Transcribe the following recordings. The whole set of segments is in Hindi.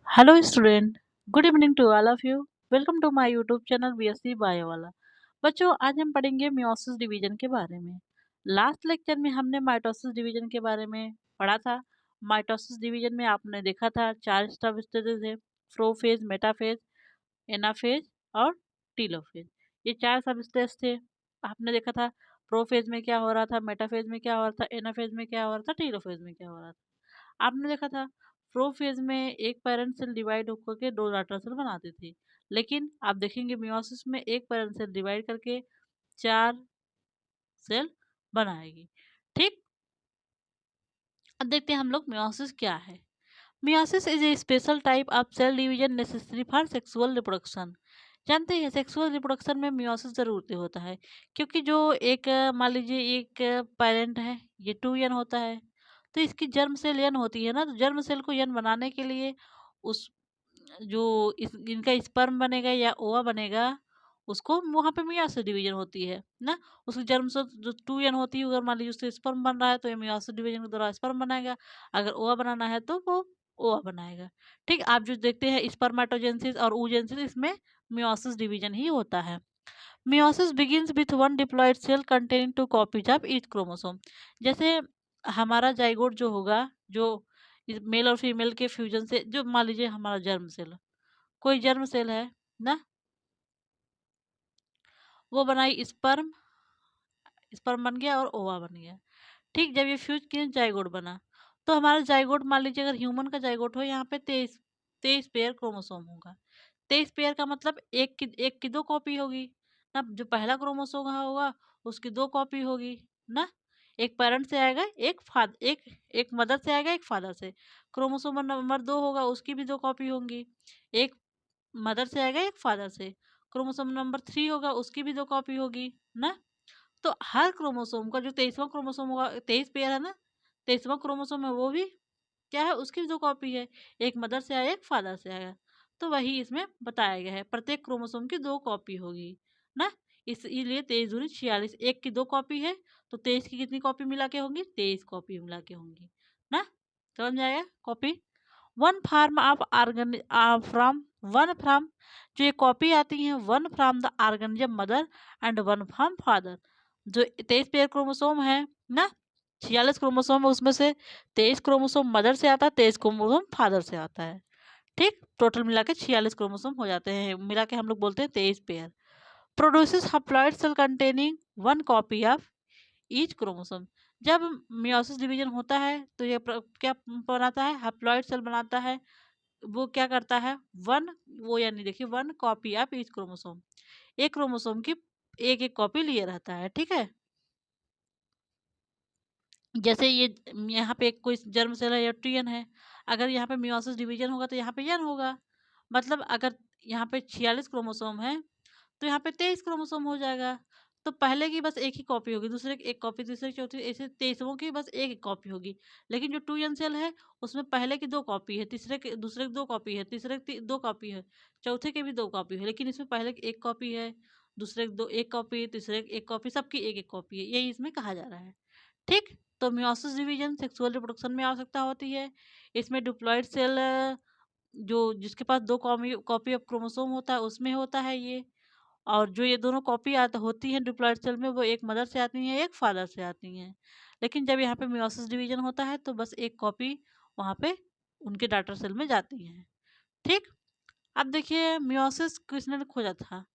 Hello student, good evening to all of you. Welcome to my YouTube channel BSc bio वाला। बच्चों आज हम पढ़ेंगे मियोसिस डिवीजन के बारे में। लास्ट लेक्चर में हमने माइटोसिस डिवीजन के बारे में पढ़ा था। माइटोसिस डिवीजन में आपने देखा था चार सब स्टेजेस है, प्रोफेज, मेटाफेज, एनाफेज और टीलोफेज। ये चार सब स्टेज थे। आपने देखा था प्रोफेज में क्या हो रहा था, मेटाफेज में क्या हो रहा था, एनाफेज में क्या हो रहा था, टीलोफेज में क्या हो रहा था। आपने देखा था प्रोफेज में एक पेरेंट सेल डिवाइड होकर के दो डॉटर सेल बनाती थी, लेकिन आप देखेंगे मियोसिस में एक पेरेंट सेल डिवाइड करके चार सेल बनाएगी। ठीक, अब देखते हैं हम लोग मियोसिस क्या है। Meiosis is a special type of cell division necessary for sexual reproduction. जानते हैं सेक्सुअल रिप्रोडक्शन में मियोसिस जरूरी होता है, क्योंकि जो एक मान लीजिए एक पेरेंट है, ये 2n होता है, तो इसकी जर्म सेल यन होती है ना, तो जर्म सेल को यन बनाने के लिए उस जो इनका स्पर्म बनेगा या ओवा बनेगा, उसको वहाँ पे मियोसिस डिवीजन होती है ना। उसकी जर्म से जो 2n होती है, अगर मान लीजिए उससे स्पर्म बन रहा है तो ये मियोसिस डिवीजन के द्वारा स्पर्म बनाएगा। अगर ओवा बनाना है तो वो ओवा बनाएगा। ठीक, आप जो देखते हैं स्पर्मेटोजेनेसिस और oogenesis, इसमें मियोसिस डिवीजन ही होता है। Meiosis begins with one diploid cell containing two copies of each chromosome. जैसे हमारा जाइगोट जो होगा, जो मेल और फीमेल के फ्यूजन से, जो मान लीजिए हमारा जर्म सेल, कोई जर्म सेल है ना, वो बनाई स्पर्म, स्पर्म बन गया और ओवा बन गया। ठीक, जब ये फ्यूज किए जाइगोट बना, तो हमारा जाइगोट मान लीजिए अगर ह्यूमन का जाइगोट हो, यहाँ पे तेईस तेईस पेयर क्रोमोसोम होगा। 23 पेयर का मतलब एक की दो कॉपी होगी ना। जो पहला क्रोमोसोम होगा उसकी दो कॉपी होगी ना। एक पेरेंट से आएगा, एक मदर से आएगा, एक फादर से। क्रोमोसोम नंबर 2 होगा, उसकी भी दो कॉपी होंगी। एक मदर से आएगा, एक फादर से। क्रोमोसोम नंबर 3 होगा, उसकी भी दो कॉपी होगी ना। तो हर क्रोमोसोम का जो 23वां क्रोमोसोम होगा, 23 पेयर है ना, 23वां क्रोमोसोम है वो भी क्या है, उसकी भी दो कॉपी है। एक मदर से आया, एक फादर से आया। तो वही इसमें बताया गया है, प्रत्येक क्रोमोसोम की दो कॉपी होगी ना। इसलिए 23 दूनी 46, एक की दो कॉपी है, तो 23 की कितनी कॉपी मिला के होंगी, 23 कॉपी मिला के होंगी ना। समझ में आएगा copy. One form of organ from one from, जो ये कॉपी आती है one from the organism mother and one from father. जो 23 पेयर क्रोमोसोम है ना, 46 क्रोमोसोम है, उसमें से 23 क्रोमोसोम मदर से आता है, 23 क्रोमोसोम फादर से आता है। ठीक, टोटल मिला के 46 क्रोमोसोम हो जाते हैं, मिला के हम लोग बोलते हैं 23 pair. Produces haploid cell containing one copy of each chromosome. जब मियोसिस डिवीजन होता है तो ये क्या बनाता है, हैप्लॉइड सेल बनाता है। वो क्या करता है, वन, वो यानी देखिए one copy of each chromosome, एक क्रोमोसोम की एक एक कॉपी लिए रहता है। ठीक है, जैसे ये यहाँ पे कोई जर्म सेल है या टीएन है, अगर यहाँ पे मियोसिस डिवीजन होगा तो यहाँ पे एन होगा। मतलब अगर यहाँ पे 46 क्रोमोसोम है तो यहाँ पे 23 क्रोमोसोम हो जाएगा। तो पहले की बस एक ही कॉपी होगी, दूसरे की एक कॉपी, तीसरे की चौथी, ऐसे 23वां की बस एक एक कॉपी होगी। लेकिन जो 2n सेल है उसमें पहले की दो कॉपी है, दूसरे की दो कॉपी है, तीसरे की दो कॉपी है, चौथे की भी दो कॉपी है, लेकिन इसमें पहले की एक कॉपी है, दूसरे की दो एक कॉपी, तीसरे की एक कॉपी, सबकी एक एक कॉपी है, यही इसमें कहा जा रहा है। ठीक, तो मियोसिस डिवीजन सेक्सुअल रिप्रोडक्शन में आवश्यकता होती है। इसमें डिप्लॉयड सेल जो जिसके पास दो कॉपी ऑफ क्रोमोसोम होता है उसमें होता है ये। और जो ये दोनों कॉपी होती हैं डिप्लॉयड सेल में, वो एक मदर से आती हैं, एक फादर से आती हैं। लेकिन जब यहाँ पे मियोसिस डिवीजन होता है तो बस एक कॉपी वहाँ पे उनके डॉटर सेल में जाती हैं। ठीक, अब देखिए मियोसिस किसने खोजा था।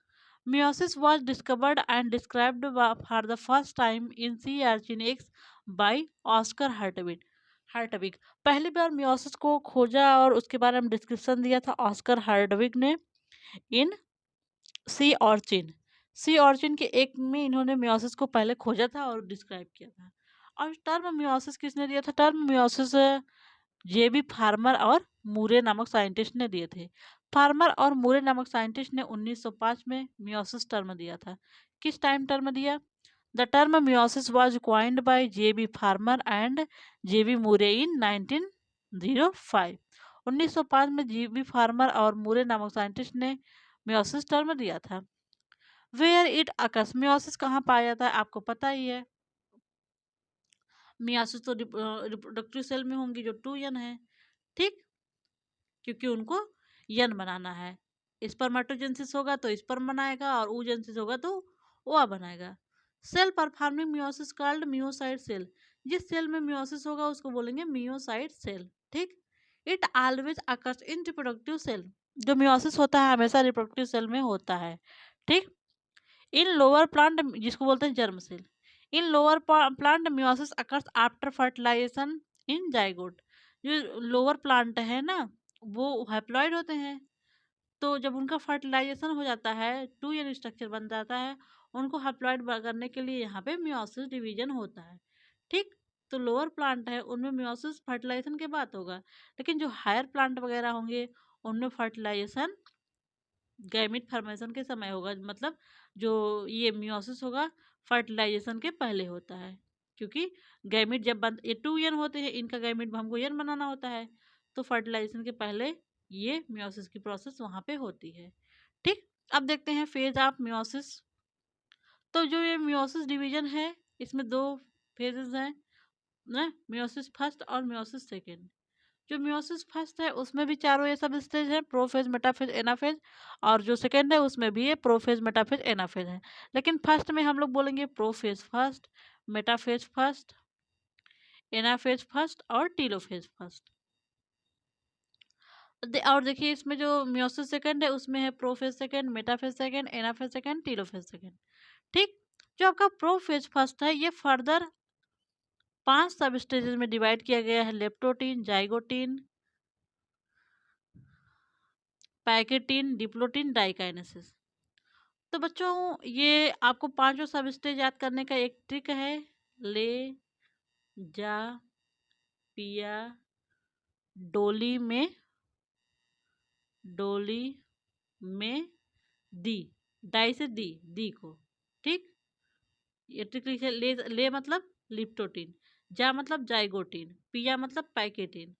Meiosis was discovered and described for the first time in sea archinics by Oscar Hartwig। Hartwig पहली बार मियोसिस को खोजा और उसके बारे में डिस्क्रिप्शन दिया था ऑस्कर हार्टविग ने इन सी ऑर्चिन। सी ऑर्चिन के एक में इन्होंने मियोसिस को पहले खोजा था और डिस्क्राइब किया था। और टर्म मियोसिस किसने दिया था, टर्म मियोसिस जेबी फार्मर और मूरे नामक साइंटिस्ट ने दिए थे। फार्मर और मूरे नामक साइंटिस्ट ने 1905 में मियोसिस टर्म दिया था। किस टाइम टर्म दिया, the term meiosis was coined by J B Farmer and J B Moore in 1905। 1905 में जेबी फार्मर और मूरे नामक साइंटिस्ट ने मियोसिस टर्म दिया था। वेयर इट अकर्स, मियोसिस कहाँ पाया जाता है आपको पता ही है। मियोसिस तो रिप्रोडक्टिव सेल में होंगी जो 2n है। ठीक, क्योंकि उनको यन बनाना है। स्पर्मेटोजेनेसिस होगा तो स्पर्म बनाएगा और oogenesis होगा तो ओवा बनाएगा। Cell performing meiosis called meiocyte cell. जिस सेल में मियोसिस होगा उसको बोलेंगे मियोसाइट सेल। ठीक। It always occurs in reproductive cell. जो मियोसिस होता है हमेशा रिप्रोडक्टिव सेल में होता है। ठीक। इन लोअर प्लांट, जिसको बोलते हैं germ cell, in lower plant meiosis occurs after fertilisation in zygote. जो लोअर प्लांट है ना वो हैप्लॉइड होते हैं, तो जब उनका फर्टिलाइजेशन हो जाता है 2n स्ट्रक्चर बन जाता है, उनको हैप्लॉइड करने के लिए यहाँ पे मियोसिस डिवीजन होता है। ठीक। तो लोअर प्लांट है उनमें मियोसिस फर्टिलाइजेशन के बाद होगा, लेकिन जो हायर प्लांट वगैरह होंगे उनमें फर्टिलाइजेशन गैमिट फॉर्मेशन के समय होगा। मतलब जो ये मियोसिस होगा फर्टिलाइजेशन के पहले होता है, क्योंकि गैमिट जब बन ये 2n होते हैं, इनका गैमिट हमको n बनाना होता है, तो फर्टिलाइजेशन के पहले ये मियोसिस की प्रोसेस वहाँ पे होती है। ठीक। अब देखते हैं फेज ऑफ मियोसिस। तो जो ये मियोसिस डिवीजन है इसमें दो फेजेस हैं ना, मियोसिस फर्स्ट और मियोसिस सेकेंड। जो मियोसिस फर्स्ट है उसमें भी चारों ये सब स्टेज है, प्रोफेज मेटाफेज एनाफेज, और जो सेकेंड है उसमें भी ये प्रोफेज मेटाफेज एनाफेज है। लेकिन फर्स्ट में हम लोग बोलेंगे prophase first, metaphase first, anaphase first और टीलोफेज फर्स्ट। और देखिए इसमें जो मियोसिस सेकेंड है उसमें है prophase second, metaphase second, anaphase second, telophase second. ठीक। जो आपका प्रोफेज फर्स्ट है ये फर्दर 5 सब स्टेजेस में डिवाइड किया गया है, leptotene, zygotene, pachytene, diplotene, diakinesis. तो बच्चों ये आपको पांचों सब स्टेज याद करने का एक ट्रिक है, ले, जा, पिया, डोली में, डोली में, दी, डाई से दी को। ठीक। ये ट्रिक लिखे, ले मतलब लिप्टोटीन, जा मतलब जाइगोटीन, पिया मतलब पैकेटीन,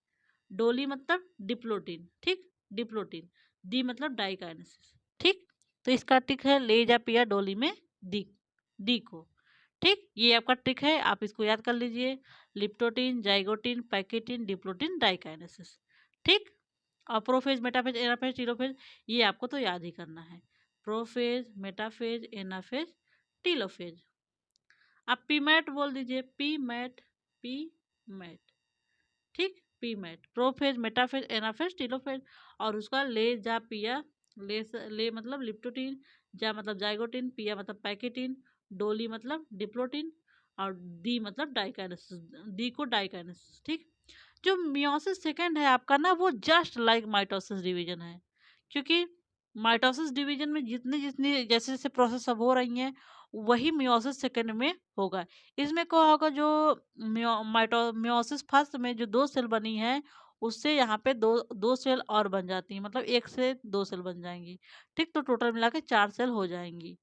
डोली मतलब डिप्लोटीन। ठीक। डिप्लोटीन, दी मतलब डाइकाइनेसिस। ठीक। तो इसका ट्रिक है ले जा पिया डोली में दी को। ठीक। ये आपका ट्रिक है, आप इसको याद कर लीजिए, leptotene, zygotene, pachytene, diplotene, diakinesis. ठीक। और प्रोफेज मेटाफेज एनाफेज टीलोफेज ये आपको तो याद ही करना है, प्रोफेज मेटाफेज एनाफेज टीलोफेज। आप पी मैट बोल दीजिए, पी मैट। ठीक। P MAT, prophase metaphase anaphase telophase. और उसका ले जा पिया, ले मतलब लिप्टोटीन, जा मतलब जाइगोटीन, पिया मतलब पैकेटीन, डोली मतलब डिप्लोटीन, और दी मतलब डाइकाइनेसिस, दी को डाइकाइनेसिस। ठीक। जो मियोसिस सेकेंड है आपका ना वो जस्ट लाइक माइटोसिस डिवीजन है, क्योंकि माइटोसिस डिवीजन में जितनी जितनी जैसे जैसे प्रोसेस अब हो रही हैं वही मियोसिस सेकेंड में होगा। इसमें क्या होगा, जो मियोसिस फर्स्ट में जो दो सेल बनी है उससे यहाँ पे दो दो सेल और बन जाती हैं, मतलब एक से दो सेल बन जाएंगी। ठीक। तो टोटल मिला के 4 सेल हो जाएंगी।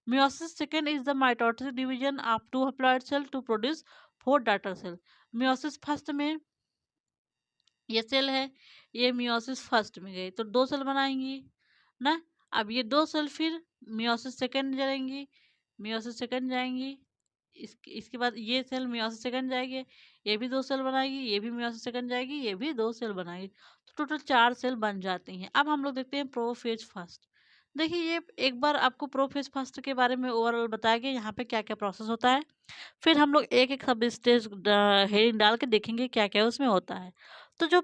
Meiosis second is the mitotic division of two haploid cell to produce 4 daughter cell. Meiosis first में ये सेल है, ये मियोसिस फर्स्ट में गई तो 2 सेल बनाएंगी ना। अब ये 2 सेल फिर मियोसिस सेकंड जाएंगी, मियोसिस सेकंड जाएंगी, इसके बाद ये सेल मियोसिस सेकंड जाएगी, ये भी 2 सेल बनाएगी, ये भी मियोसिस सेकंड जाएगी, ये भी 2 सेल बनाएगी, तो टोटल 4 सेल बन जाती हैं। अब हम लोग देखते हैं प्रोफेज फर्स्ट। देखिए ये एक बार आपको प्रोफेज फर्स्ट के बारे में ओवरऑल बताया गया, यहाँ पे क्या क्या प्रोसेस होता है, फिर हम लोग एक एक सब स्टेज हेडिंग डाल के देखेंगे क्या क्या उसमें होता है। तो जो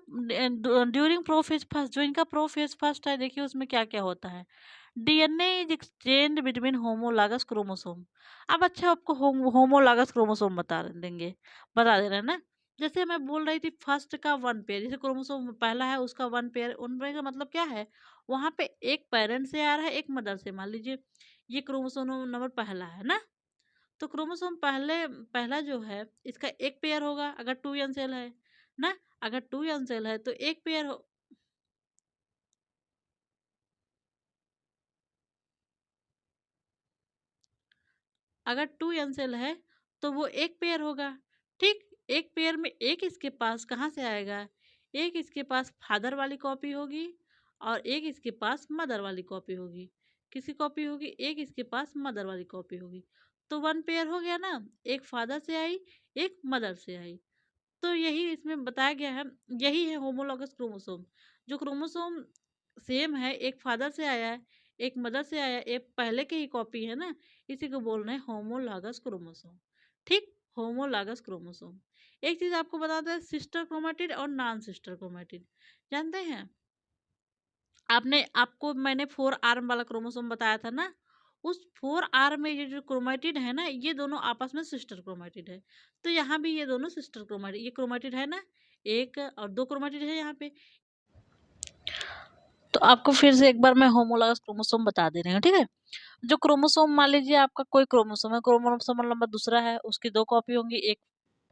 ड्यूरिंग प्रोफेज फर्स्ट, जो इनका प्रोफेज फर्स्ट है देखिए उसमें क्या क्या होता है। DNA is exchange between homologous chromosome. अब अच्छा आपको होमोलागस क्रोमोसोम बता दे रहे हैं ना। जैसे मैं बोल रही थी फर्स्ट का 1 पेयर, जैसे क्रोमोसोम पहला है उसका 1 पेयर, उन पेयर का मतलब क्या है, वहाँ पे एक पेरेंट से आ रहा है एक मदर से। मान लीजिए ये क्रोमोसोम नंबर पहला है ना, तो क्रोमोसोम पहला जो है इसका एक पेयर होगा अगर 2n सेल है ना। अगर 2n सेल है तो एक पेयर हो, अगर 2n सेल है तो वो एक पेयर होगा। ठीक। एक पेयर में एक इसके पास कहाँ से आएगा, एक इसके पास फादर वाली कॉपी होगी और एक इसके पास मदर वाली कॉपी होगी। किसकी कॉपी होगी, एक इसके पास मदर वाली कॉपी होगी। तो 1 पेयर हो गया ना, एक फादर से आई एक मदर से आई। तो यही इसमें बताया गया है, यही है होमोलॉगस क्रोमोसोम। जो क्रोमोसोम सेम है, एक फादर से आया है, एक मदर से आया है, एक पहले की ही कॉपी है ना, इसी को बोल रहे हैं होमोलॉगस क्रोमोसोम। ठीक, होमोलॉगस क्रोमोसोम। एक चीज आपको बता दें, सिस्टर क्रोमेटिड और नॉन सिस्टर क्रोमेटिड जानते हैं? आपको मैंने 4 आर्म वाला क्रोमोसोम बताया था ना, उस 4 आर्म में ये जो क्रोमेटिड है ना, ये दोनों आपस में सिस्टर क्रोमेटिड है। तो यहाँ भी ये दोनों सिस्टर क्रोमेटिड, ये क्रोमेटिड है ना, एक और दो क्रोमेटिड है यहाँ पे। तो आपको फिर से एक बार मैं होमोलॉगस क्रोमोसोम बता दे रही हूँ, ठीक है? जो क्रोमोसोम, मान लीजिए आपका कोई क्रोमोसोम है, क्रोमोसोम नंबर दूसरा है, उसकी 2 कॉपी होंगी, एक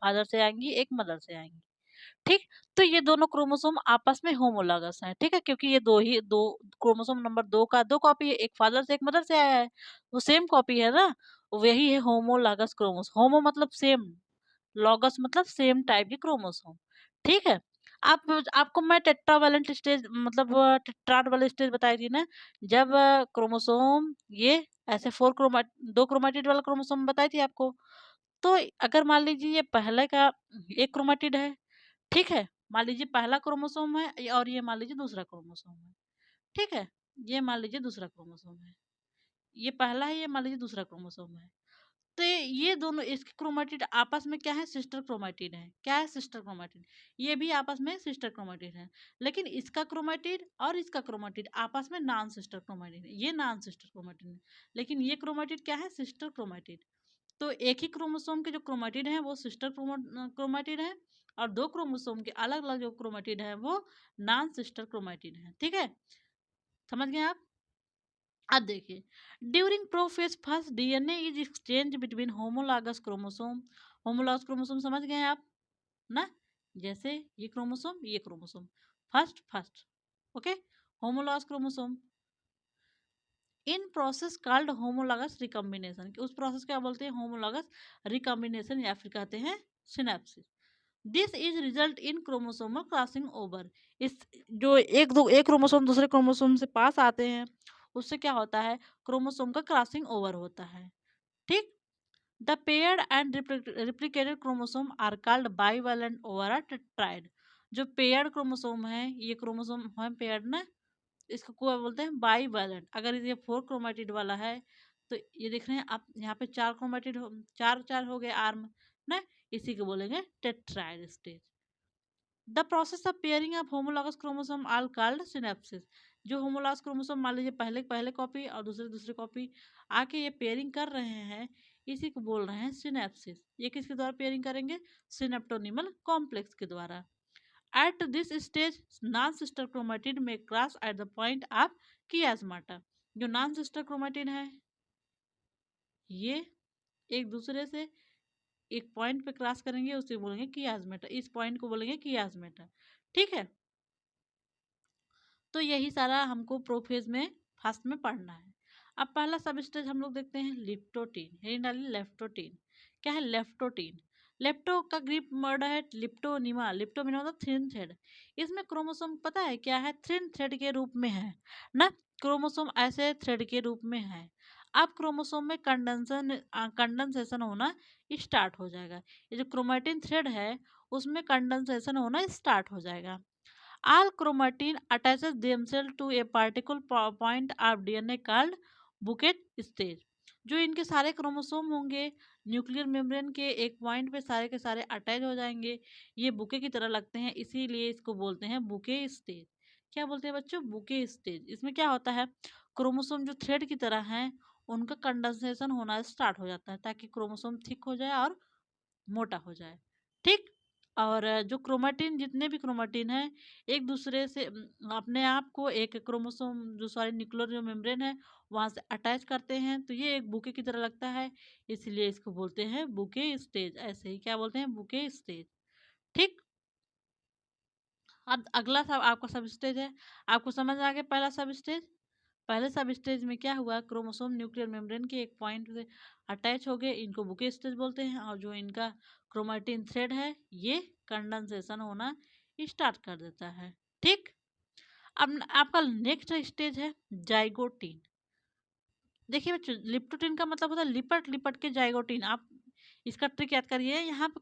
फादर से आएँगी, एक मदर से आएँगी, ठीक? तो ये दोनों क्रोमोसोम आपस में होमोलॉगस हैं, ठीक है? क्योंकि ये 2 क्रोमोसोम नंबर 2 का 2 कॉपी है, एक फादर से एक मदर से आया है, वो सेम कॉपी है ना, वही है होमोलॉगस क्रोमोसोम। होमो मतलब सेम, लॉगस मतलब सेम टाइप की क्रोमोसोम, ठीक है? आपको मैं टेट्रावैलेंट स्टेज मतलब टेट्राड वाली स्टेज बताई थी ना, जब क्रोमोसोम ये ऐसे 4 2 क्रोमेटिड वाला क्रोमोसोम बताई थी आपको। तो अगर मान लीजिए ये पहले का एक क्रोमेटिड है, ठीक है? मान लीजिए पहला क्रोमोसोम है और ये मान लीजिए दूसरा क्रोमोसोम है, ठीक है? ये मान लीजिए दूसरा क्रोमोसोम है। ये पहला है, ये मान लीजिए दूसरा क्रोमोसोम है। तो ये दोनों इसके क्रोमेटिड आपस में क्या है? सिस्टर क्रोमेटिड है। क्या है? Sister chromatid. ये भी आपस में सिस्टर क्रोमेटिड है। लेकिन इसका क्रोमेटिड और इसका क्रोमेटिड आपस में नॉन सिस्टर क्रोमेटिड है। ये नॉन सिस्टर क्रोमेटिड है। लेकिन ये क्रोमेटिड क्या है? Sister chromatid. तो एक ही क्रोमोसोम के जो क्रोमेटिड है वो सिस्टर क्रोमेटिड है, और 2 क्रोमोसोम के अलग अलग जो क्रोमेटिड है वो नॉन सिस्टर क्रोमेटिड है। ठीक है, समझ गए आप? अब देखिए, during prophase first DNA is exchange between homologous chromosome. Homologous chromosome समझ गए आप ना? जैसे ये chromosome first first, okay, homologous chromosome in process called homologous recombination. उस प्रोसेस क्या बोलते हैं? होमोलॉगस रिकॉम्बिनेशन, या फिर कहते हैं synapses. This is result in chromosomal crossing over. इस जो एक क्रोमोसोम दूसरे क्रोमोसोम से पास आते हैं, उससे क्या होता है? क्रोमोसोम का क्रॉसिंग ओवर होता है, ठीक? The paired and replicated chromosome are called bivalent over a tetrad. जो पेयर्ड क्रोमोसोम है, ये क्रोमोसोम है पेयर्ड ना, इसको क्या बोलते हैं? बाइवेलेंट। अगर ये 4 क्रोमेटिड वाला है, तो ये देख रहे हैं आप यहाँ पे 4 क्रोमेटिड हो, 4 4 हो गए आर्म ना, इसी को बोलेंगे tetrad stage. The process of pairing of homologous chromosome are called synapsis. जो होमोलॉगस क्रोमोसोम मान लीजिए पहले पहले कॉपी और दूसरे दूसरी कॉपी आके ये पेयरिंग कर रहे हैं, इसी को बोल रहे हैं सिनेप्सिस। ये किसके द्वारा पेयरिंग करेंगे? सिनेप्टोनिमल कॉम्प्लेक्स के द्वारा। At this stage non sister chromatid में cross at the point of chiasmata. जो नॉन सिस्टर क्रोमेटिड है, ये एक दूसरे से एक पॉइंट पे क्रॉस करेंगे, उसे बोलेंगे कियास्मेटा। इस पॉइंट को बोलेंगे कियास्मेटा, ठीक है? तो यही सारा हमको प्रोफेज में फर्स्ट में पढ़ना है। अब पहला सब स्टेज हम लोग देखते हैं लिप्टोटीन, हेडिंग डालिए लेफ्टोटीन। क्या है? लेफ्टोटीन। लेप्टो का ग्रीक वर्ड है लिप्टोनिमा। लिप्टोनिमा मतलब थिन थ्रेड। इसमें क्रोमोसोम पता है क्या है? थिन थ्रेड के रूप में है ना, क्रोमोसोम ऐसे थ्रेड के रूप में है। अब क्रोमोसोम में कंडेंसेशन होना स्टार्ट हो जाएगा। ये जो क्रोमेटिन थ्रेड है, उसमें कंडेंसेशन होना स्टार्ट हो जाएगा। All chromatin attaches themselves to a particular point of DNA called bucket stage। जो इनके सारे क्रोमोसोम होंगे, न्यूक्लियर मेम्ब्रेन के एक पॉइंट पे सारे के सारे अटैच हो जाएंगे। ये बुके की तरह लगते हैं, इसीलिए इसको बोलते हैं बुके स्टेज। क्या बोलते हैं बच्चों? Bouquet stage. इसमें क्या होता है? क्रोमोसोम जो थ्रेड की तरह हैं, उनका कंडेंसेशन होना स्टार्ट हो जाता है, ताकि क्रोमोसोम थिक हो जाए और मोटा हो जाए, ठीक? और जो क्रोमेटिन, जितने भी क्रोमेटिन हैं, एक दूसरे से अपने आप को एक क्रोमोसोम जो सॉरी न्यूक्लियर जो मेम्ब्रेन है, वहाँ से अटैच करते हैं, तो ये एक बुके की तरह लगता है, इसलिए इसको बोलते हैं बुके स्टेज। ऐसे ही क्या बोलते हैं? बुके स्टेज, ठीक? अब अगला सब आपका सब स्टेज है। आपको समझ आ गया पहला सब स्टेज? पहले सब स्टेज में क्या हुआ? क्रोमोसोम न्यूक्लियर मेम्ब्रेन के एक पॉइंट से अटैच हो गए, इनको बुके स्टेज बोलते हैं। और जो इनका क्रोमेटिन थ्रेड है, ये कंडेंसेशन होना स्टार्ट कर देता है, ठीक? अब आपका नेक्स्ट स्टेज है जाइगोटीन। देखिए बच्चों, लिप्टोटीन का मतलब होता है लिपट लिपट के जाइगोटीन। आप इसका ट्रिक याद करिए, यहाँ पे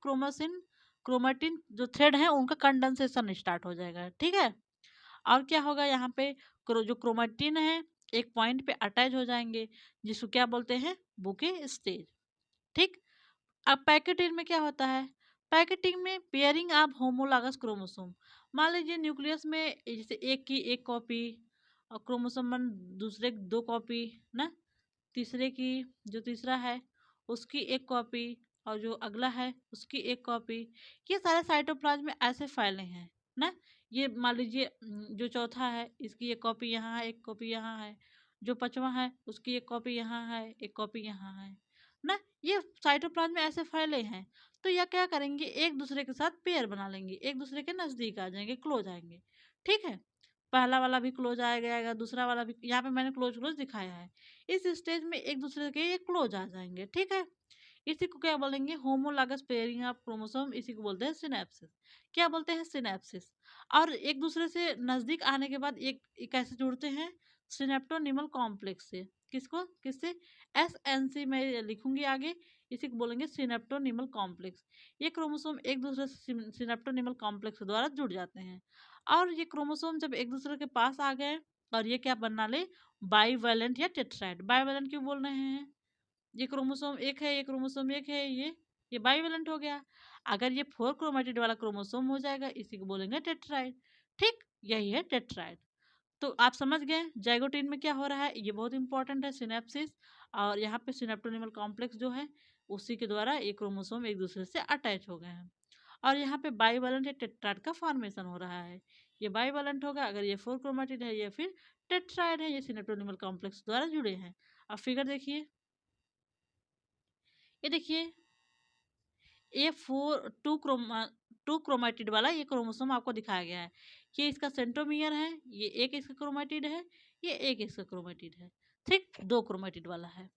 क्रोमेटिन जो थ्रेड है, उनका कंडेंसेशन स्टार्ट हो जाएगा, ठीक है? और क्या होगा यहाँ पे, जो क्रोमेटिन है एक पॉइंट पे अटैच हो जाएंगे, जिसको क्या बोलते हैं, बुके स्टेज। ठीक। अब पैकेटिंग में क्या होता है, पैकेटिंग में पेयरिंग ऑफ होमोलॉगस क्रोमोसोम। मान लीजिए न्यूक्लियस में जैसे एक की एक कॉपी और क्रोमोसोम वन दूसरे की दो कॉपी ना, तीसरे की जो तीसरा है उसकी एक कॉपी और जो अगला है उसकी एक कॉपी, ये सारे साइटोप्लाज्म में ऐसे फैले हैं ना। ये मान लीजिए जो चौथा है इसकी एक कॉपी यहाँ है, एक कॉपी यहाँ है, जो पांचवा है उसकी एक कॉपी यहाँ है, एक कॉपी यहाँ है ना। ये साइटोप्लाज्म में ऐसे फैले हैं, तो यह क्या करेंगे, एक दूसरे के साथ पेयर बना लेंगे, एक दूसरे के नज़दीक आ जाएंगे, क्लोज आएंगे। ठीक है, पहला वाला भी क्लोज आ जाएगा, दूसरा वाला भी, यहाँ पे मैंने क्लोज क्लोज दिखाया है। इस स्टेज में एक दूसरे के ये क्लोज आ जाएंगे। ठीक है, इसी को क्या बोलेंगे, होमोलॉगस पेयरिंग ऑफ क्रोमोसोम, इसी को बोलते हैं सिनेप्सिस। क्या बोलते हैं, सिनेप्सिस। और एक दूसरे से नजदीक आने के बाद एक कैसे जुड़ते हैं, सिनेप्टोनिमल कॉम्प्लेक्स से। किसको, किससे, SNC में लिखूंगी आगे, इसी को बोलेंगे सिनेप्टोनिमल कॉम्प्लेक्स। ये क्रोमोसोम एक दूसरे से सिनेप्टोनिमल कॉम्प्लेक्स द्वारा जुड़ जाते हैं। और ये क्रोमोसोम जब एक दूसरे के पास आ गए और ये क्या बना ले, बाईवैलेंट या टेट्राइड। बाईवैलेंट क्यों बोल रहे हैं, ये क्रोमोसोम एक है, ये क्रोमोसोम एक है, ये बाईवेलेंट हो गया। अगर ये 4 क्रोमेटिड वाला क्रोमोसोम हो जाएगा, इसी को बोलेंगे टेट्राइड। ठीक, यही है टेट्राइड। तो आप समझ गए जाइगोटिन में क्या हो रहा है, ये बहुत इंपॉर्टेंट है, सिनेप्सिस। और यहाँ पे सिनेप्टोनिमल कॉम्प्लेक्स जो है उसी के द्वारा एक क्रोमोसोम एक दूसरे से अटैच हो गए हैं। और यहाँ पे बाईवेलेंट या टेट्राइड का फॉर्मेशन हो रहा है। ये बाईवेलेंट होगा अगर ये 4 क्रोमेटिड है, या फिर टेट्राइड है, ये सिनेप्टोनिमल कॉम्प्लेक्स द्वारा जुड़े हैं। अब फिगर देखिए, ये देखिए, ये टू क्रोमेटिड वाला ये क्रोमोसोम आपको दिखाया गया है। ये इसका सेंट्रोमियर है, ये एक इसका क्रोमेटिड है, ये एक इसका क्रोमेटिड है। ठीक, दो क्रोमेटिड वाला है।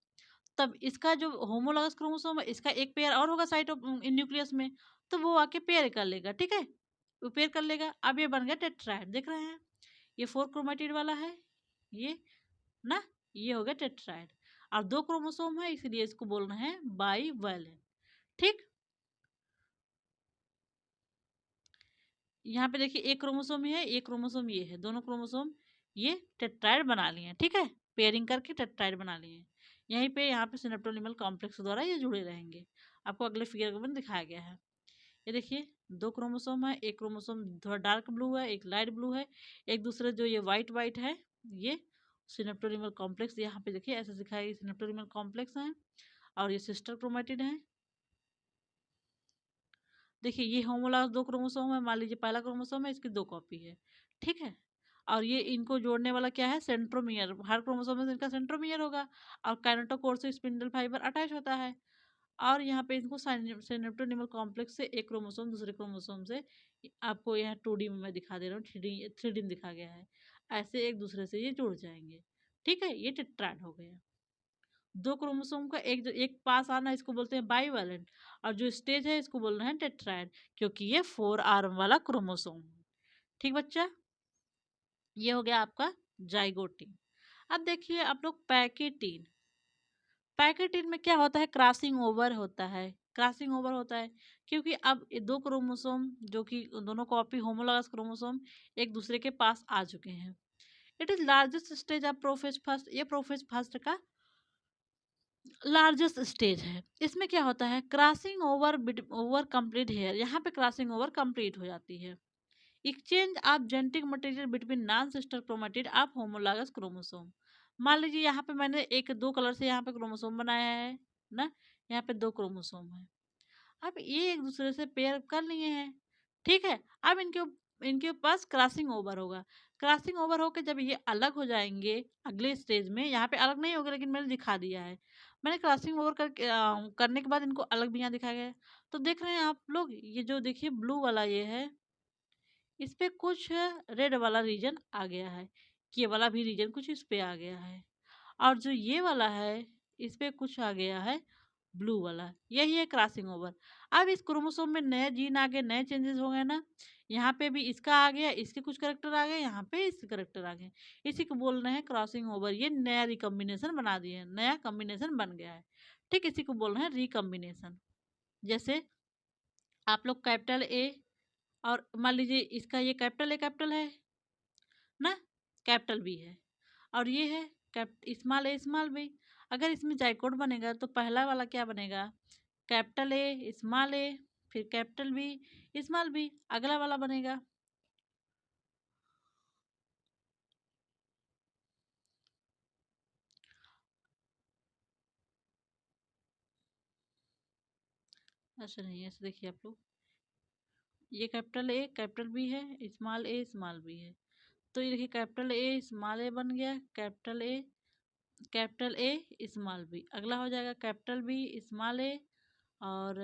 तब इसका जो होमोलॉगस क्रोमोसोम है इसका एक पेयर और होगा साइटो न्यूक्लियस में, तो वो आके पेयर कर लेगा। ठीक है, वो पेयर कर लेगा। अब ये बन गया टेट्राइड, देख रहे हैं, ये 4 क्रोमेटिड वाला है ये ना, ये हो गया टेट्राइड। और दो क्रोमोसोम है इसलिए इसको बोल रहे हैं बाईवैलेंट। ठीक, यहाँ पे देखिए एक क्रोमोसोम ये है, एक क्रोमोसोम ये है, दोनों क्रोमोसोम ये टेट्राइड बना लिए हैं। ठीक है, पेयरिंग करके टेट्राइड बना लिए हैं। यहीं पे यहाँ पे सिनेप्टोनिमल कॉम्प्लेक्स द्वारा ये जुड़े रहेंगे। आपको अगले फिगर में दिखाया गया है। ये देखिए दो क्रोमोसोम है, एक क्रोमोसोम थोड़ा डार्क ब्लू है, एक लाइट ब्लू है, एक दूसरे जो ये वाइट वाइट है ये सिनेप्टोनिमल कॉम्प्लेक्स, यहाँ पे देखिए ऐसे दिखाया सिनेप्टोनिमल कॉम्प्लेक्स है। और ये सिस्टर क्रोमेटिड है। देखिए ये होमोलॉगस दो क्रोमोसोम है, मान लीजिए पहला क्रोमोसोम है, इसकी दो कॉपी है। ठीक है, और ये इनको जोड़ने वाला क्या है, सेंट्रोमियर। हर क्रोमोसोम में इनका सेंट्रोमियर होगा और काइनेटोकोर से स्पिंडल फाइबर अटैच होता है। और यहाँ पे इनको सिनेप्टोनिमल कॉम्प्लेक्स से एक क्रोमोसोम दूसरे क्रोमोसोम से, आपको यहाँ 2D में मैं दिखा दे रहा हूँ, थ्री डी में दिखा गया है, ऐसे एक दूसरे से ये जुड़ जाएंगे। ठीक है, ये टेट्राइड हो गया। दो क्रोमोसोम का एक पास आना इसको बोलते हैं बाईवेलेंट, और जो स्टेज है इसको बोल रहे हैं टेट्राइड, क्योंकि ये 4 आर्म वाला क्रोमोसोम है। ठीक बच्चा, ये हो गया आपका जाइगोटीन। अब देखिए आप लोग पैकेटीन। पैकेटीन में क्या होता है, क्रॉसिंग ओवर होता है। क्रॉसिंग ओवर होता है क्योंकि अब ये दो क्रोमोसोम जो कि दोनों कॉपी होमोलॉगस क्रोमोसोम एक दूसरे के पास आ चुके हैं। It is largest stage of prophase first, ये प्रोफेज फर्स्ट का लार्जेस्ट स्टेज है। इसमें क्या होता है, crossing over over complete here, यहाँ पे क्रॉसिंग ओवर कंप्लीट हो जाती है। Exchange of genetic material between non sister chromatid of homologous chromosome. मान लीजिए यहाँ पे मैंने एक दो कलर से यहाँ पे क्रोमोसोम बनाया है ना, यहाँ पे दो क्रोमोसोम है। अब ये एक दूसरे से पेयर कर लिए हैं। ठीक है, अब इनके पास क्रॉसिंग ओवर होगा। क्रॉसिंग ओवर होकर जब ये अलग हो जाएंगे अगले स्टेज में, यहाँ पे अलग नहीं होगा लेकिन मैंने दिखा दिया है। मैंने क्रॉसिंग ओवर करने के बाद इनको अलग भी यहाँ दिखाया गया है। तो देख रहे हैं आप लोग, ये जो देखिए ब्लू वाला ये है, इस पे कुछ रेड वाला रीजन आ गया है, ये वाला भी रीजन कुछ इस पे आ गया है, और जो ये वाला है इस पे कुछ आ गया है ब्लू वाला, यही है क्रॉसिंग ओवर। अब इस क्रोमोसोम में नए जीन आ गए, नए चेंजेस हो गए ना, यहाँ पे भी इसका आ गया, इसके कुछ करेक्टर आ गए, यहाँ पे इसके करेक्टर आ गए, इसी को बोल रहे हैं क्रॉसिंग ओवर। ये नया रिकम्बिनेशन बना दिए, नया कम्बिनेशन बन गया है। ठीक, इसी को बोल रहे हैं रिकम्बिनेशन। जैसे आप लोग कैपिटल ए, और मान लीजिए इसका ये कैपिटल ए कैपिटल है, ना, कैपिटल बी है, और ये है स्मॉल ए स्मॉल बी। अगर इसमें जाइकोट बनेगा तो पहला वाला क्या बनेगा, कैपिटल ए स्मॉल ए, फिर कैपिटल बी स्मॉल बी, अगला वाला बनेगा। अच्छा नहीं, ऐसे देखिए आप लोग, ये कैपिटल बी है, स्मॉल बी है, तो ये देखिए कैपिटल ए स्मॉल ए बन गया, कैपिटल ए स्मॉल बी, अगला हो जाएगा कैपिटल बी स्मॉल ए और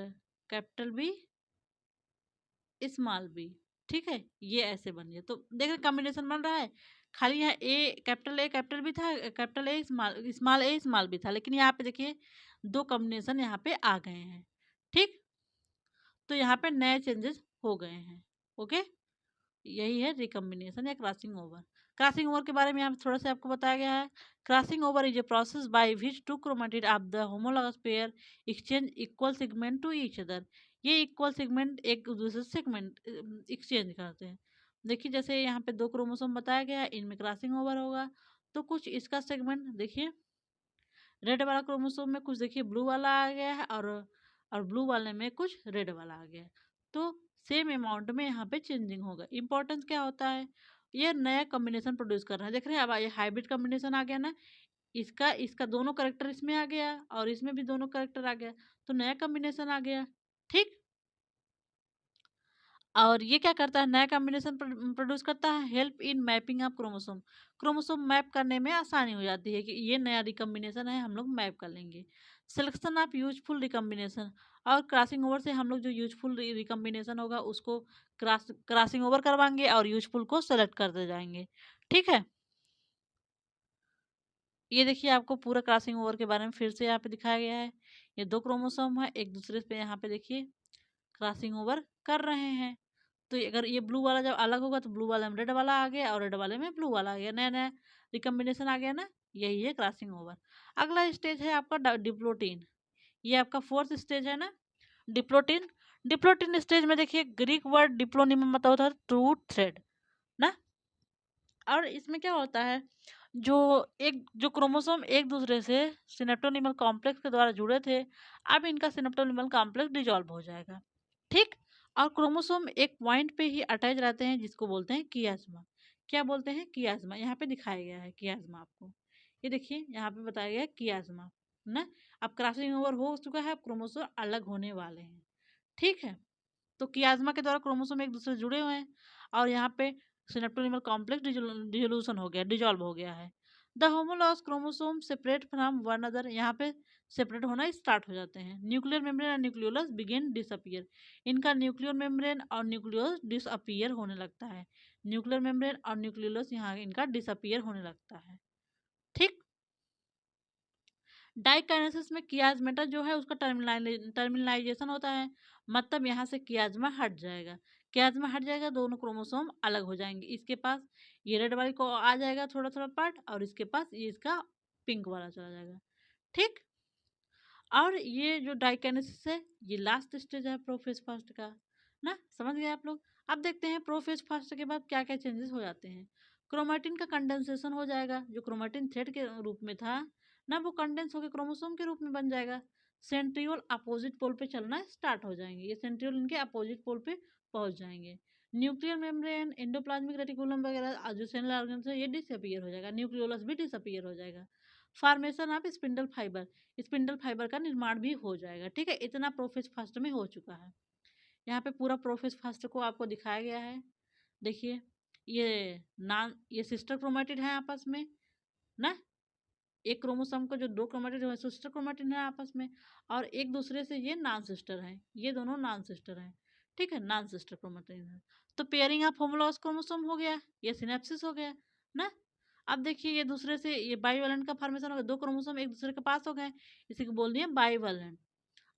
कैपिटल बी स्मॉल बी। ठीक है, ये ऐसे बन गया, तो देख रहे कॉम्बिनेशन बन रहा है। खाली यहाँ ए कैपिटल बी था, कैपिटल ए स्मॉल बी था, लेकिन यहाँ पे देखिए दो कॉम्बिनेशन यहाँ पे आ गए हैं। ठीक, तो यहाँ पे नए चेंजेस हो गए हैं। ओके, यही है रिकम्बिनेशन या क्रॉसिंग ओवर। क्रॉसिंग ओवर के बारे में यहाँ पे थोड़ा सा आपको बताया गया है। Crossing over is a process by which two chromatid of the homologous pair exchange equal segment to each other. ये इक्वल सेगमेंट एक दूसरे से सेगमेंट एक्सचेंज करते हैं। देखिए जैसे यहाँ पे दो क्रोमोसोम बताया गया है, इनमें क्रॉसिंग ओवर होगा, तो कुछ इसका सेगमेंट देखिए, रेड वाला क्रोमोसोम में कुछ देखिए ब्लू वाला आ गया है, और ब्लू वाले में कुछ रेड वाला आ गया है, तो सेम अमाउंट में यहाँ पे चेंजिंग होगा। इंपॉर्टेंस क्या होता है, ये नया कॉम्बिनेशन प्रोड्यूस कर रहा है। देख रहे हैं, अब ये हाइब्रिड कॉम्बिनेशन आ गया ना, इसका इसका दोनों करेक्टर इसमें आ गया और इसमें भी दोनों करेक्टर आ गया, तो नया कॉम्बिनेशन आ गया। ठीक, और ये क्या करता है, नया कॉम्बिनेशन प्रोड्यूस करता है, help in mapping of chromosome. Chromosome map करने में आसानी हो जाती है कि ये नया रिकम्बिनेशन है, हम लोग मैप कर लेंगे। सिलेक्शन ऑफ यूजफुल रिकम्बिनेशन, और क्रॉसिंग ओवर से हम लोग जो यूजफुल रिकम्बिनेशन होगा उसको क्रॉसिंग ओवर करवाएंगे और यूजफुल को सेलेक्ट करते जाएंगे। ठीक है, ये देखिए आपको पूरा क्रॉसिंग ओवर के बारे में फिर से यहाँ पे दिखाया गया है। ये दो क्रोमोसोम है, एक दूसरे पे यहाँ पे देखिए क्रॉसिंग ओवर कर रहे हैं। तो अगर ये ब्लू वाला जब अलग होगा तो ब्लू वाले में रेड वाला आ गया और रेड वाले में ब्लू वाला आ गया, नया नया रिकम्बिनेशन आ गया ना, यही है क्रॉसिंग ओवर। अगला स्टेज है आपका डिप्लोटीन, ये आपका फोर्थ स्टेज है ना, डिप्लोटीन। डिप्लोटीन स्टेज में देखिए ग्रीक वर्ड डिप्लोनिम मतलब होता है ट्रू थ्रेड ना, और इसमें क्या होता है, जो क्रोमोसोम एक दूसरे से सिनेप्टोनिमल कॉम्प्लेक्स के द्वारा जुड़े थे, अब इनका सिनेप्टोनिमल कॉम्प्लेक्स डिजॉल्व हो जाएगा। ठीक, और क्रोमोसोम एक पॉइंट पे ही अटैच रहते हैं जिसको बोलते हैं कियास्मा। क्या बोलते हैं, कियास्मा। यहाँ पे दिखाया गया है कियास्मा आपको, ये देखिए यहाँ पे बताया गया है कियास्मा ना। अब क्रॉसिंग ओवर हो चुका है, अब क्रोमोसोम अलग होने वाले हैं। ठीक है, तो कियास्मा के द्वारा क्रोमोसोम एक दूसरे से जुड़े हुए हैं, और यहाँ पे सिनेप्टोनिमल कॉम्प्लेक्स डिसोल्यूशन हो गया, डिजॉल्व हो गया है। The homologous chromosome separate from one other, यहाँ पे सेपरेट होना स्टार्ट हो जाते हैं। न्यूक्लियर मेम्ब्रेन और न्यूक्लियोलस बिगिन डिसअपियर, इनका न्यूक्लियर मेम्ब्रेन और न्यूक्लियोलस डिसअपियर होने लगता है। न्यूक्लियर मेम्ब्रेन और न्यूक्लियोलस यहाँ इनका डिसअपियर होने लगता है। ठीक, डाइकाइनेसिस में कियाज्मेटा जो है उसका टर्मिनलाइजेशन होता है, मतलब यहाँ से कियाज्मा हट जाएगा। कियाज्मा हट जाएगा, दोनों क्रोमोसोम अलग हो जाएंगे। इसके पास ये रेड वाली को आ जाएगा थोड़ा थोड़ा पार्ट, और इसके पास ये इसका पिंक वाला चला जाएगा। ठीक, और ये जो डाइकाइनेसिस है ये लास्ट स्टेज है प्रोफेज फास्ट का ना, समझ गए आप लोग। अब देखते हैं प्रोफेज फास्ट के बाद क्या क्या चेंजेस हो जाते हैं। क्रोमेटिन का कंडेंसेशन हो जाएगा, जो क्रोमेटिन थ्रेड के रूप में था ना, वो कंडेंस होकर क्रोमोसोम के रूप में बन जाएगा। सेंट्रियोल अपोजिट पोल पे चलना स्टार्ट हो जाएंगे, ये सेंट्रियोल इनके अपोजिट पोल पे पहुंच जाएंगे। न्यूक्लियर मेम्ब्रेन एंडोप्लाज्मिक रेटिकुलम वगैरह जो सेलुलर ऑर्गन है ये डिसअपियर हो जाएगा, न्यूक्लियोलस भी डिसअपियर हो जाएगा। Formation of spindle fibre, spindle fibre का निर्माण भी हो जाएगा। ठीक है, इतना प्रोफेज फास्ट में हो चुका है। यहाँ पे पूरा प्रोफेज फास्ट को आपको दिखाया गया है। देखिए ये सिस्टर क्रोमेटिड है आपस में ना, एक क्रोमोसोम को जो दो क्रोमेटिड है सिस्टर क्रोमेटिड है आपस में, और एक दूसरे से ये नॉन सिस्टर हैं, ये दोनों नॉन सिस्टर हैं। ठीक है, नॉन सिस्टर क्रोमेटिड है, तो पेयरिंग ऑफ होमोलॉगस क्रोमोसोम हो गया, ये सिनेप्सिस हो गया ना। अब देखिए ये दूसरे से ये बाईवेलेंट का फॉर्मेशन हो गया, दो क्रोमोसोम एक दूसरे के पास हो गए, इसी को बोल दिए बाईवेलेंट।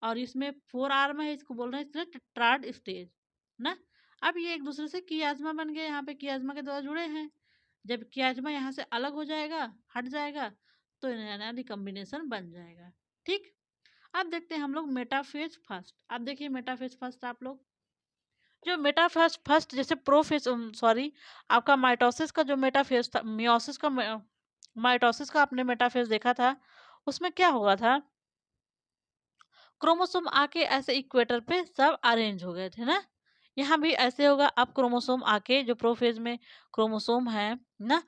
और इसमें 4 आर्म है, इसको बोल रहे हैं इसलिए टेट्राड स्टेज ना। अब ये एक दूसरे से कियाज्मा बन गए, यहाँ पे कियाज्मा के द्वारा जुड़े हैं। जब कियाज्मा यहाँ से अलग हो जाएगा, हट जाएगा, तो नया नया रिकम्बिनेशन बन जाएगा। ठीक, अब देखते हैं हम लोग मेटाफेज फर्स्ट। अब देखिए मेटाफेज फर्स्ट आप लोग, जो मेटाफेज फर्स्ट जैसे प्रोफेज सॉरी आपका माइटोसिस का जो मेटाफेज था, मियोसिस का माइटोसिस का आपने मेटाफेज देखा था, उसमें क्या हुआ था, क्रोमोसोम आके ऐसे इक्वेटर पे सब अरेंज हो गए थे ना। यहाँ भी ऐसे होगा, अब क्रोमोसोम आके जो प्रोफेज में क्रोमोसोम है ना,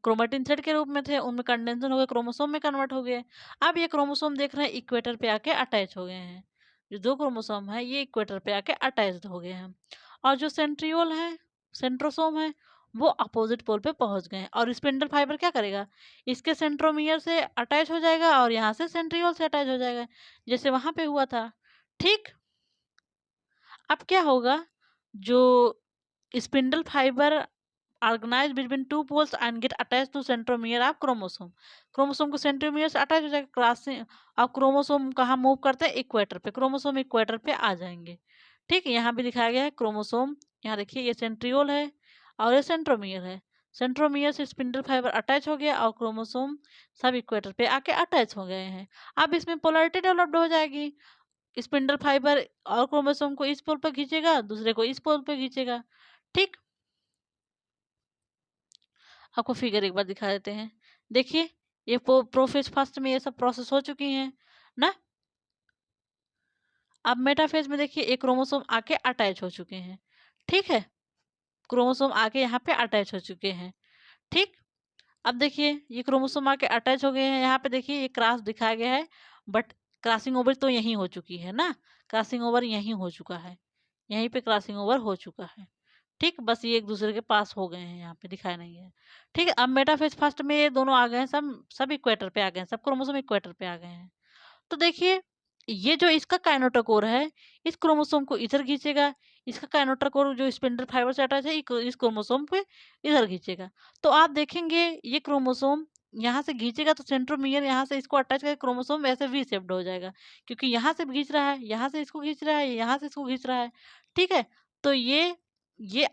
क्रोमेटिन थ्रेड के रूप में थे, उनमें कंडेंसन हो गए, क्रोमोसोम में कन्वर्ट हो गए। अब ये क्रोमोसोम देख रहे हैं इक्वेटर पे आके अटैच हो गए हैं, जो दो क्रोमोसोम है ये इक्वेटर पे आके अटैच हो गए हैं। और जो सेंट्रियोल है, सेंट्रोसोम है, वो अपोजिट पोल पे पहुंच गए हैं। और स्पिंडल फाइबर क्या करेगा, इसके सेंट्रोमियर से अटैच हो जाएगा और यहाँ से सेंट्रियोल से अटैच हो जाएगा, जैसे वहां पे हुआ था। ठीक, अब क्या होगा, जो spindle fibre organise between two poles and get attach to centromere of chromosome, chromosome को सेंट्रोमियर से अटैच हो जाएगा, क्रॉसिंग। अब क्रोमोसोम कहाँ मूव करते हैं, इक्वेटर पे, क्रोमोसोम इक्वेटर पे आ जाएंगे। ठीक है, यहाँ भी दिखाया गया है क्रोमोसोम, यहाँ देखिए ये सेंट्रियोल है और ये सेंट्रोमियर है, सेंट्रोमियर से स्पिंडल फाइबर अटैच हो गया और क्रोमोसोम सब इक्वेटर पे आके अटैच हो गए हैं। अब इसमें पोलैरिटी डेवलप्ड हो जाएगी, स्पिंडल फाइबर और क्रोमोसोम को इस पोल पर खींचेगा, दूसरे को इस पोल पर खींचेगा। ठीक, आपको फिगर एक बार दिखा देते हैं। देखिए ये प्रोफेज फर्स्ट में ये सब प्रोसेस हो चुकी हैं ना। अब मेटाफेज में देखिए एक क्रोमोसोम आके अटैच हो चुके हैं। ठीक है, क्रोमोसोम आके यहाँ पे अटैच हो चुके हैं। ठीक, अब देखिए ये क्रोमोसोम आके अटैच हो गए हैं, यहाँ पे देखिए ये क्रॉस दिखाया गया है, बट क्रॉसिंग ओवर तो यहीं हो चुकी है ना, क्रॉसिंग ओवर यहीं हो चुका है, यहीं पे क्रॉसिंग ओवर हो चुका है। ठीक, बस ये एक दूसरे के पास हो गए हैं, यहाँ पे दिखाया नहीं है। ठीक है, अब मेटाफेज फर्स्ट में ये दोनों आ गए हैं, सब इक्वेटर पे आ गए हैं, सब क्रोमोसोम इक्वेटर पे आ गए हैं। तो देखिए ये जो इसका काइनेटोकोर है, इस क्रोमोसोम को इधर खींचेगा, इसका काइनेटोकोर जो स्पिंडल फाइबर से अटैच है इस क्रोमोसोम पे इधर खींचेगा। तो आप देखेंगे ये क्रोमोसोम यहाँ से खींचेगा तो सेंट्रोमियर यहाँ से इसको अटैच करके क्रोमोसोम वैसे वी शेप्ड हो जाएगा, क्योंकि यहाँ से खींच रहा है, यहाँ से इसको खींच रहा है, यहाँ से इसको खींच रहा है। ठीक है, तो ये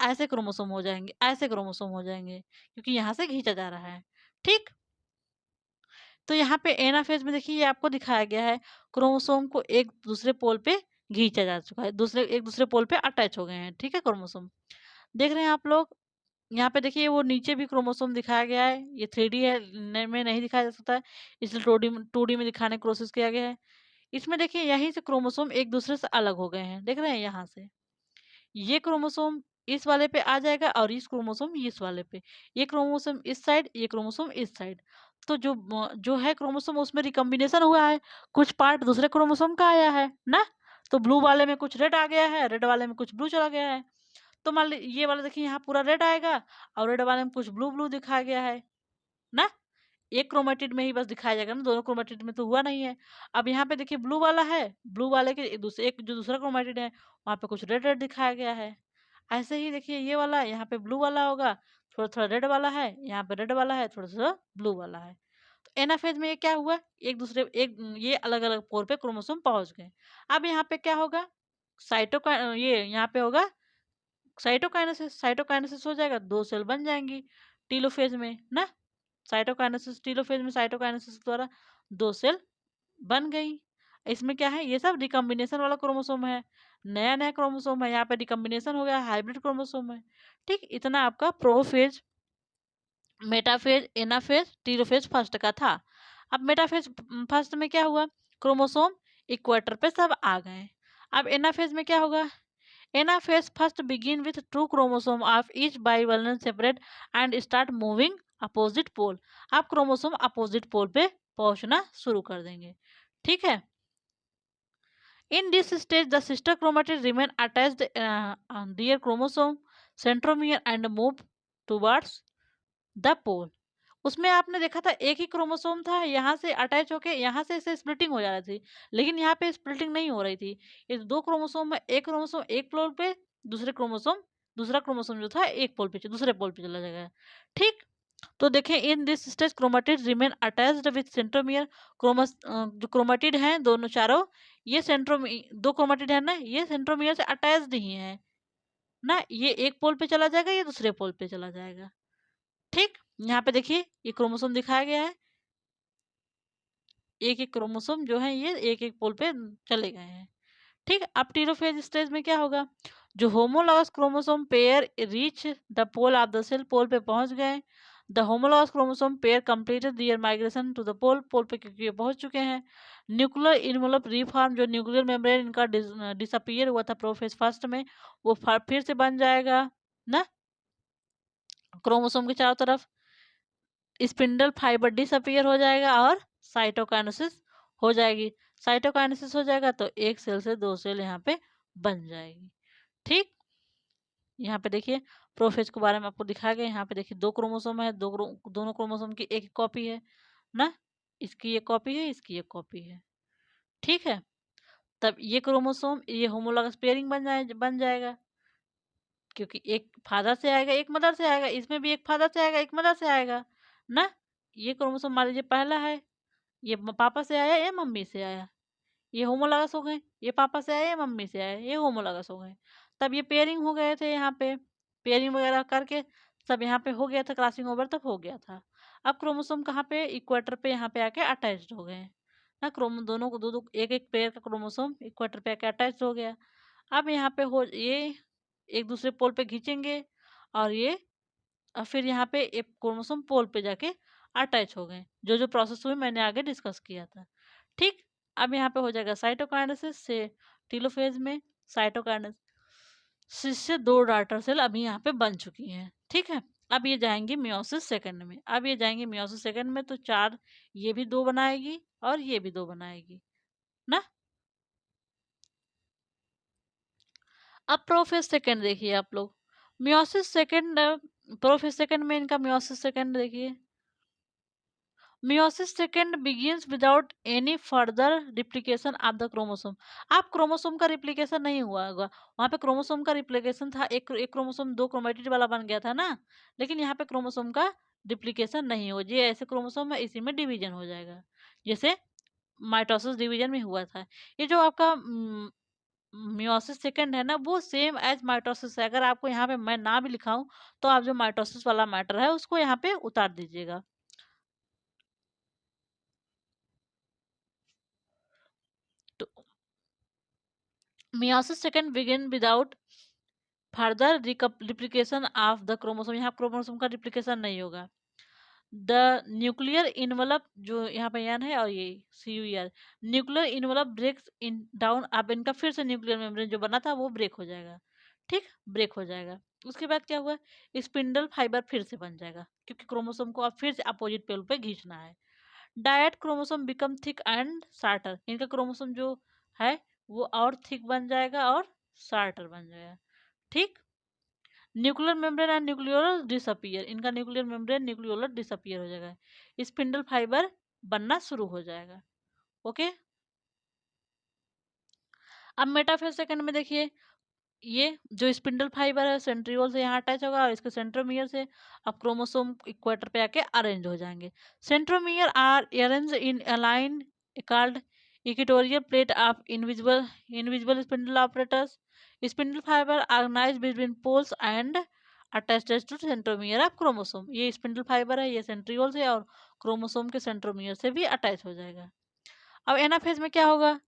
ऐसे क्रोमोसोम हो जाएंगे, ऐसे क्रोमोसोम हो जाएंगे, क्योंकि यहाँ से खींचा जा रहा है। ठीक, तो यहाँ पे एनाफेज में देखिए ये आपको दिखाया गया है, क्रोमोसोम को एक दूसरे पोल पे खींचा जा चुका है, एक दूसरे पोल पे अटैच हो गए हैं। ठीक है, क्रोमोसोम देख रहे हैं आप लोग, यहाँ पे देखिए वो नीचे भी क्रोमोसोम दिखाया गया है, ये 3D है में नहीं दिखाया जा सकता है, इसलिए 2D में दिखाने की कोशिश किया गया है। इसमें देखिए यहीं से क्रोमोसोम एक दूसरे से अलग हो गए हैं, देख रहे हैं, यहाँ से ये क्रोमोसोम इस वाले पे आ जाएगा और इस क्रोमोसोम इस वाले पे, ये क्रोमोसोम इस साइड, ये क्रोमोसोम इस साइड। तो जो है क्रोमोसोम उसमें रिकॉम्बिनेशन हुआ है, कुछ पार्ट दूसरे क्रोमोसोम का आया है ना, तो ब्लू वाले में कुछ रेड आ गया है, रेड वाले में कुछ ब्लू चला गया है। तो मान ली ये वाला देखिए यहाँ पूरा रेड आएगा और रेड वाले में कुछ ब्लू ब्लू दिखाया गया है ना, एक क्रोमेटिड में ही बस दिखाया जाएगा ना, दोनों क्रोमेटिड में तो हुआ नहीं है। अब यहाँ पे देखिए ब्लू वाला है, ब्लू वाले के एक जो दूसरा क्रोमेटिड है वहाँ पे कुछ रेड रेड दिखाया गया है। ऐसे ही देखिए ये वाला यहाँ पे ब्लू वाला होगा, थोड़ा थोड़ा रेड वाला है, यहाँ पे रेड वाला है, थोड़ा सा ब्लू वाला है। तो एनाफेज में ये क्या हुआ, ये अलग अलग पोल पे क्रोमोसोम पहुंच गए। अब यहाँ पे क्या होगा, ये यहाँ पे होगा साइटोकाइनेसिस, साइटोकाइनेसिस हो जाएगा, दो सेल बन जाएंगी टीलोफेज में ना, साइटोकाइनेसिस टीलोफेज में साइटोकाइनेसिस द्वारा दो सेल बन गई। इसमें क्या है, ये सब रिकॉम्बिनेशन वाला क्रोमोसोम है, नया नया क्रोमोसोम है, यहाँ पे रिकॉम्बिनेशन हो गया, हाइब्रिड क्रोमोसोम है। ठीक, इतना आपका prophase, metaphase, anaphase, telophase first का था। अब मेटाफेज फर्स्ट में क्या हुआ, क्रोमोसोम इक्वेटर पे सब आ गए। अब एनाफेज में क्या होगा, anaphase first begin with two chromosome of each bivalent separate and start moving opposite pole. आप क्रोमोसोम अपोजिट पोल पे पहुंचना शुरू कर देंगे। ठीक है, in this stage the sister chromatid remain attached on their chromosome centromere and move towards the pole। उसमें आपने देखा था एक ही क्रोमोसोम था, यहाँ से अटैच होके यहाँ से इसे स्प्लिटिंग हो जा रही थी, लेकिन यहाँ पे स्प्लिटिंग नहीं हो रही थी। ये दो क्रोमोसोम में एक क्रोमोसोम एक पोल पे, दूसरा क्रोमोसोम जो था एक पोल पे दूसरे पोल पे चला जाएगा। ठीक, तो देखें in this stage chromatid remain attached with centromere. जो क्रोमेटिड हैं दोनों चारों, ये दो क्रोमेटिड है ना, ये सेंट्रोमियर से अटैच्ड ही है ना, ये एक पोल पे चला जाएगा, ये दूसरे पोल पे चला जाएगा। ठीक, यहाँ पे देखिए ये क्रोमोसोम दिखाया गया है, एक एक क्रोमोसोम जो है ये एक एक पोल पे चले गए हैं। ठीक, अब टीलोफेज स्टेज में क्या होगा, जो homologous chromosome pair reach the pole of the cell, pole पे पहुंच गए। The homologous chromosome pair completed their migration to the pole, pole पे क्योंकि ये पहुंच चुके हैं। न्यूक्लियर इन्वेलप रीफॉर्म, जो न्यूक्लियर मेम्ब्रेन इनका डिसअपियर हुआ था प्रोफेज फर्स्ट में, वो फिर से बन जाएगा ना क्रोमोसोम के चारों तरफ। स्पिंडल फाइबर डिसअपियर हो जाएगा और साइटोकाइनेसिस हो जाएगी। साइटोकाइनेसिस हो जाएगा तो एक सेल से दो सेल यहाँ पे बन जाएगी। ठीक, यहाँ पे देखिए प्रोफेज के बारे में आपको दिखाया गया। यहाँ पे देखिए दो क्रोमोसोम है, दोनों क्रोमोसोम की एक कॉपी है ना, इसकी एक कॉपी है, इसकी एक कॉपी है। ठीक है, तब ये क्रोमोसोम ये होमोलॉगस पेयरिंग बन जाएगा, क्योंकि एक फादर से आएगा एक मदर से आएगा, इसमें भी एक फादर से आएगा एक मदर से आएगा ना। ये क्रोमोसोम मान लीजिए पहला है, ये पापा से आया या मम्मी से आया, ये होमोलॉगस हो गए। ये पापा से आए या मम्मी से आए, ये होमोलॉगस हो गए। तब ये पेयरिंग हो गए थे, यहाँ पे पेयरिंग वगैरह करके सब यहाँ पे हो गया था, क्रॉसिंग ओवर तक हो गया था। अब क्रोमोसोम कहाँ पे, इक्वेटर पे यहाँ पे आके अटैच्ड हो गए ना। दोनों को दो दो एक एक पेयर का क्रोमोसोम इक्वेटर पे आके अटैच हो गया। अब यहाँ पे हो ये एक दूसरे पोल पे खींचेंगे और ये फिर यहाँ पे एक क्रोमोसोम पोल पे जाके अटैच हो गए। जो जो प्रोसेस हुई मैंने आगे डिस्कस किया था। ठीक, अब यहाँ पे हो जाएगा साइटोकाइनेसिस से टीलोफेज में। साइटोकाइनेसिस से दो डाटर सेल अभी यहाँ पे बन चुकी हैं। ठीक है, अब ये जाएंगे मियोसिस सेकंड में। अब ये जाएंगे मियोसिस सेकंड में तो चार, ये भी दो बनाएगी और ये भी दो बनाएगी ना। अब प्रोफेज सेकंड देखिए आप लोग, मियोसिस सेकंड, प्रोफेज सेकंड में इनका मियोसिस सेकंड देखिए। Meiosis second begins without any further replication of the chromosome। आप क्रोमोसोम का रिप्लिकेशन नहीं हुआ होगा, वहां पे क्रोमोसोम का रिप्लिकेशन था, एक क्रोमोसोम दो क्रोमेटिड वाला बन गया था ना। लेकिन यहाँ पे क्रोमोसोम का रिप्लिकेशन नहीं हो, ये ऐसे क्रोमोसोम है इसी में डिवीजन हो जाएगा, जैसे माइटोसिस डिवीजन में हुआ था। ये जो आपका मियोसिस सेकंड है ना, वो सेम एज माइटोसिस है। अगर आपको यहाँ पे मैं ना भी लिखाऊं तो आप जो माइटोसिस वाला मैटर है उसको यहाँ पे उतार दीजिएगा। तो meiosis second begin without further replication of the chromosome, यहाँ क्रोमोसोम का रिप्लिकेशन नहीं होगा। द न्यूक्लियर इनवलप, जो यहाँ पे एन है और ये C U R, nuclear envelope breaks in down. अब इनका फिर से न्यूक्लियर मेम्ब्रेन जो बना था वो ब्रेक हो जाएगा। ठीक, ब्रेक हो जाएगा। उसके बाद क्या हुआ, स्पिंडल फाइबर फिर से बन जाएगा, क्योंकि क्रोमोसोम को अब फिर से अपोजिट पेल पे खींचना है। Dyad chromosome become thick and shorter, इनका क्रोमोसोम जो है वो और थिक बन जाएगा और शार्टर बन जाएगा। ठीक, nuclear membrane and nucleolus disappear, इनका न्यूक्लियर मेम्ब्रेन न्यूक्लियोलस डिसअपियर हो जाएगा, स्पिंडल फाइबर बनना शुरू हो जाएगा। ओके, अब मेटाफेज सेकंड में देखिए, ये जो स्पिंडल फाइबर है सेंट्रियोल से यहाँ अटैच होगा और इसके सेंट्रोमियर से अब क्रोमोसोम इक्वेटर पे आके अरेंज हो जाएंगे। Centromere are arrange in align called equatorial plate of invisible invisible spindle operators. Spindle fibre organise between poles and attached to centromere of chromosome. ये स्पिंडल फाइबर है, ये सेंट्रियोल से और क्रोमोसोम के सेंट्रोमियर से भी अटैच हो जाएगा। अब एनाफेज में क्या होगा,